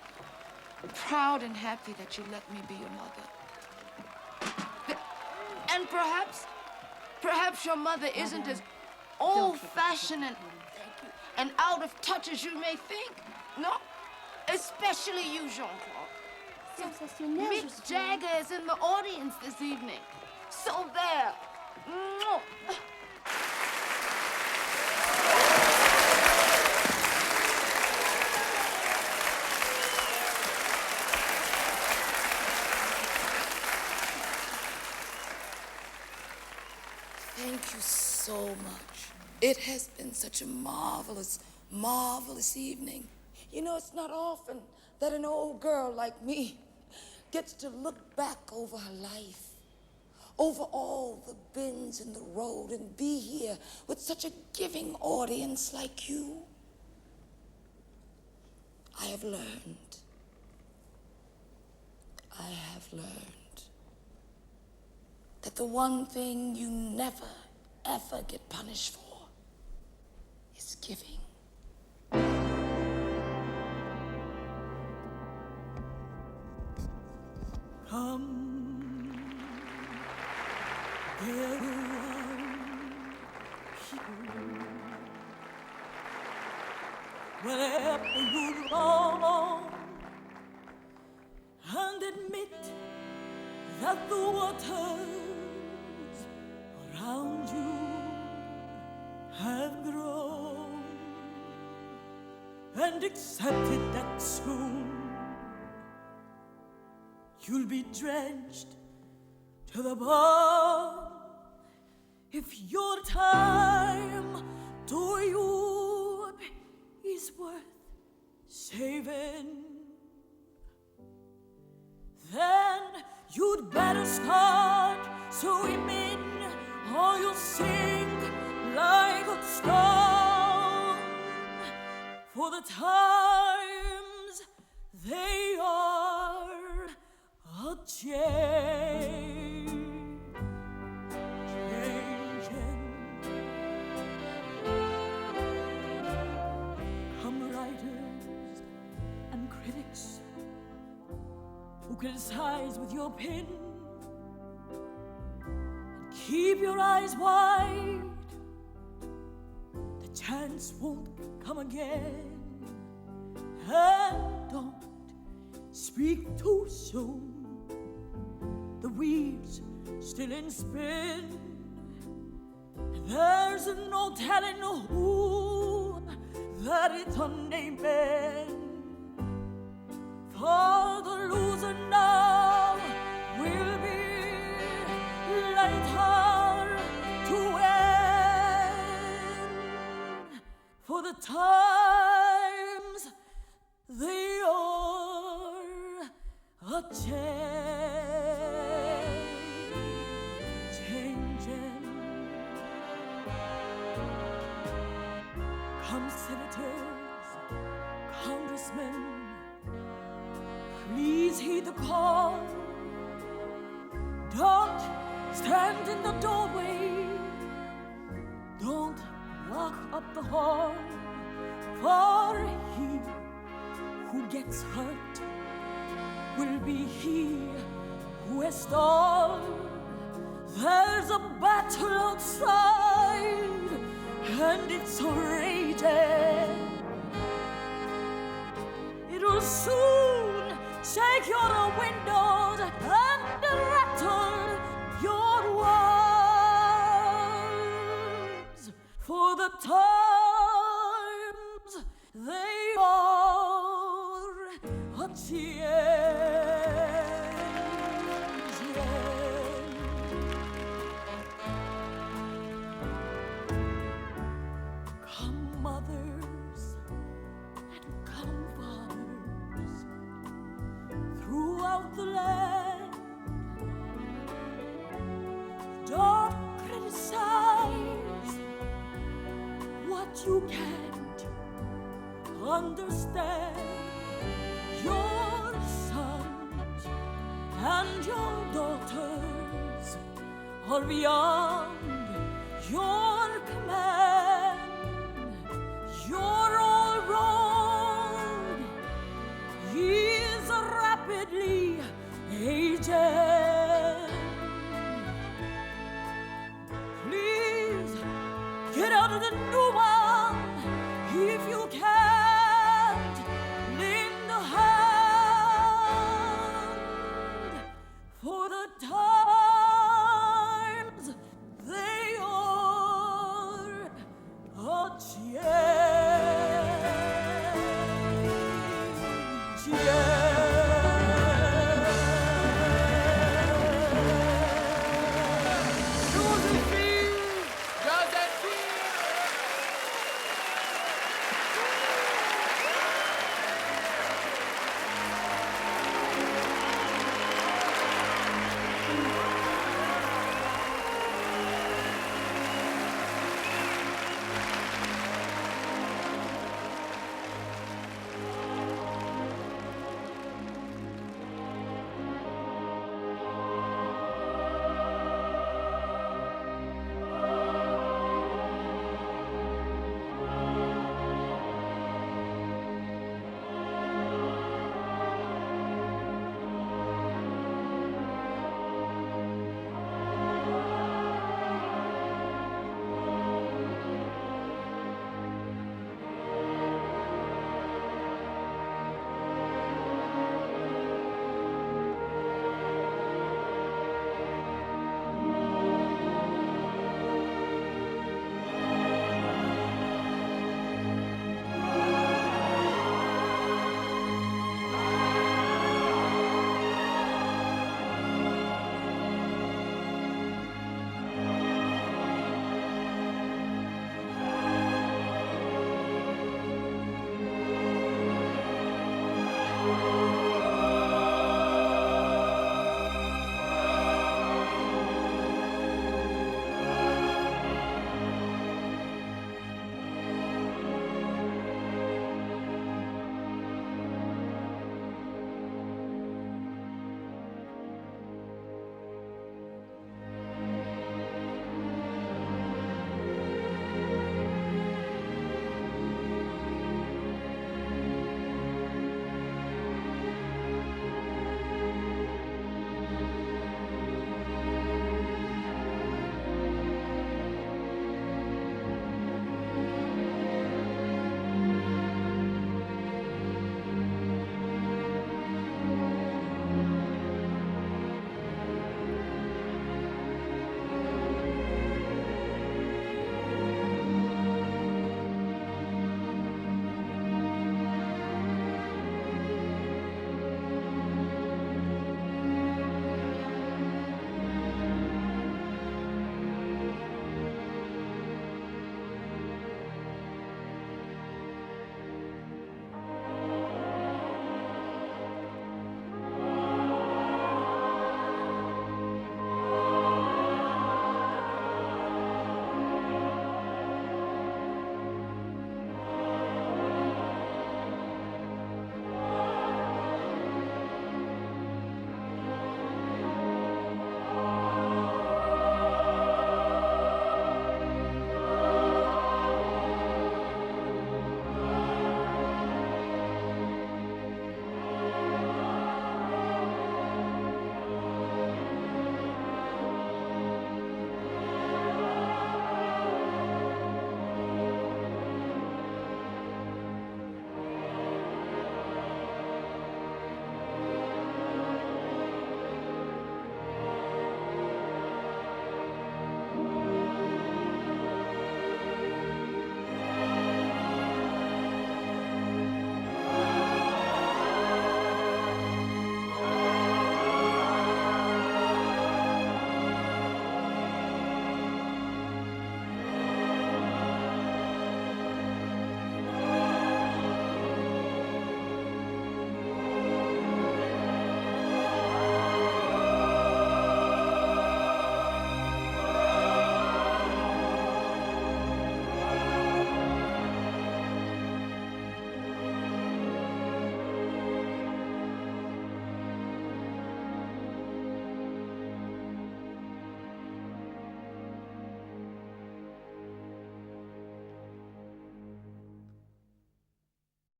proud and happy that you let me be your mother. And perhaps your mother isn't as old-fashioned and out of touch as you may think. No, especially you, Jean-Claude. Mick Jagger is in the audience this evening. So there. Mwah. Thank you so much. It has been such a marvelous, marvelous evening. You know, it's not often that an old girl like me gets to look back over her life, over all the bends in the road, and be here with such a giving audience like you. I have learned that the one thing you never, ever get punished for is giving. Come, get around here. Wherever you roam, and admit that the waters around you have grown, and accepted that soon you'll be drenched to the bone. If your time to you is worth saving, then you'd better start swimming, or you'll sink like a stone. For the times, they are a change, changing. Come writers and critics who criticize with your pen, and keep your eyes wide. The chance won't come again. And don't speak too soon. The wheel's still in spin. There's no telling who that it's unnaming. For the loser now will be later to end. For the times, they are a change. heed the call. Don't stand in the doorway. Don't lock up the hall. For he who gets hurt will be he who has stalled. There's a battle outside, and it's raging. It'll soon shake your windows and rattle your walls. For the times they are a Come mothers and come fathers throughout the land. Don't criticize what you can't understand. Your sons and your daughters are beyond your command. You're all wrong. He's rapidly aging. Please get out of the new one if you can't lend a hand. For the times they are a change.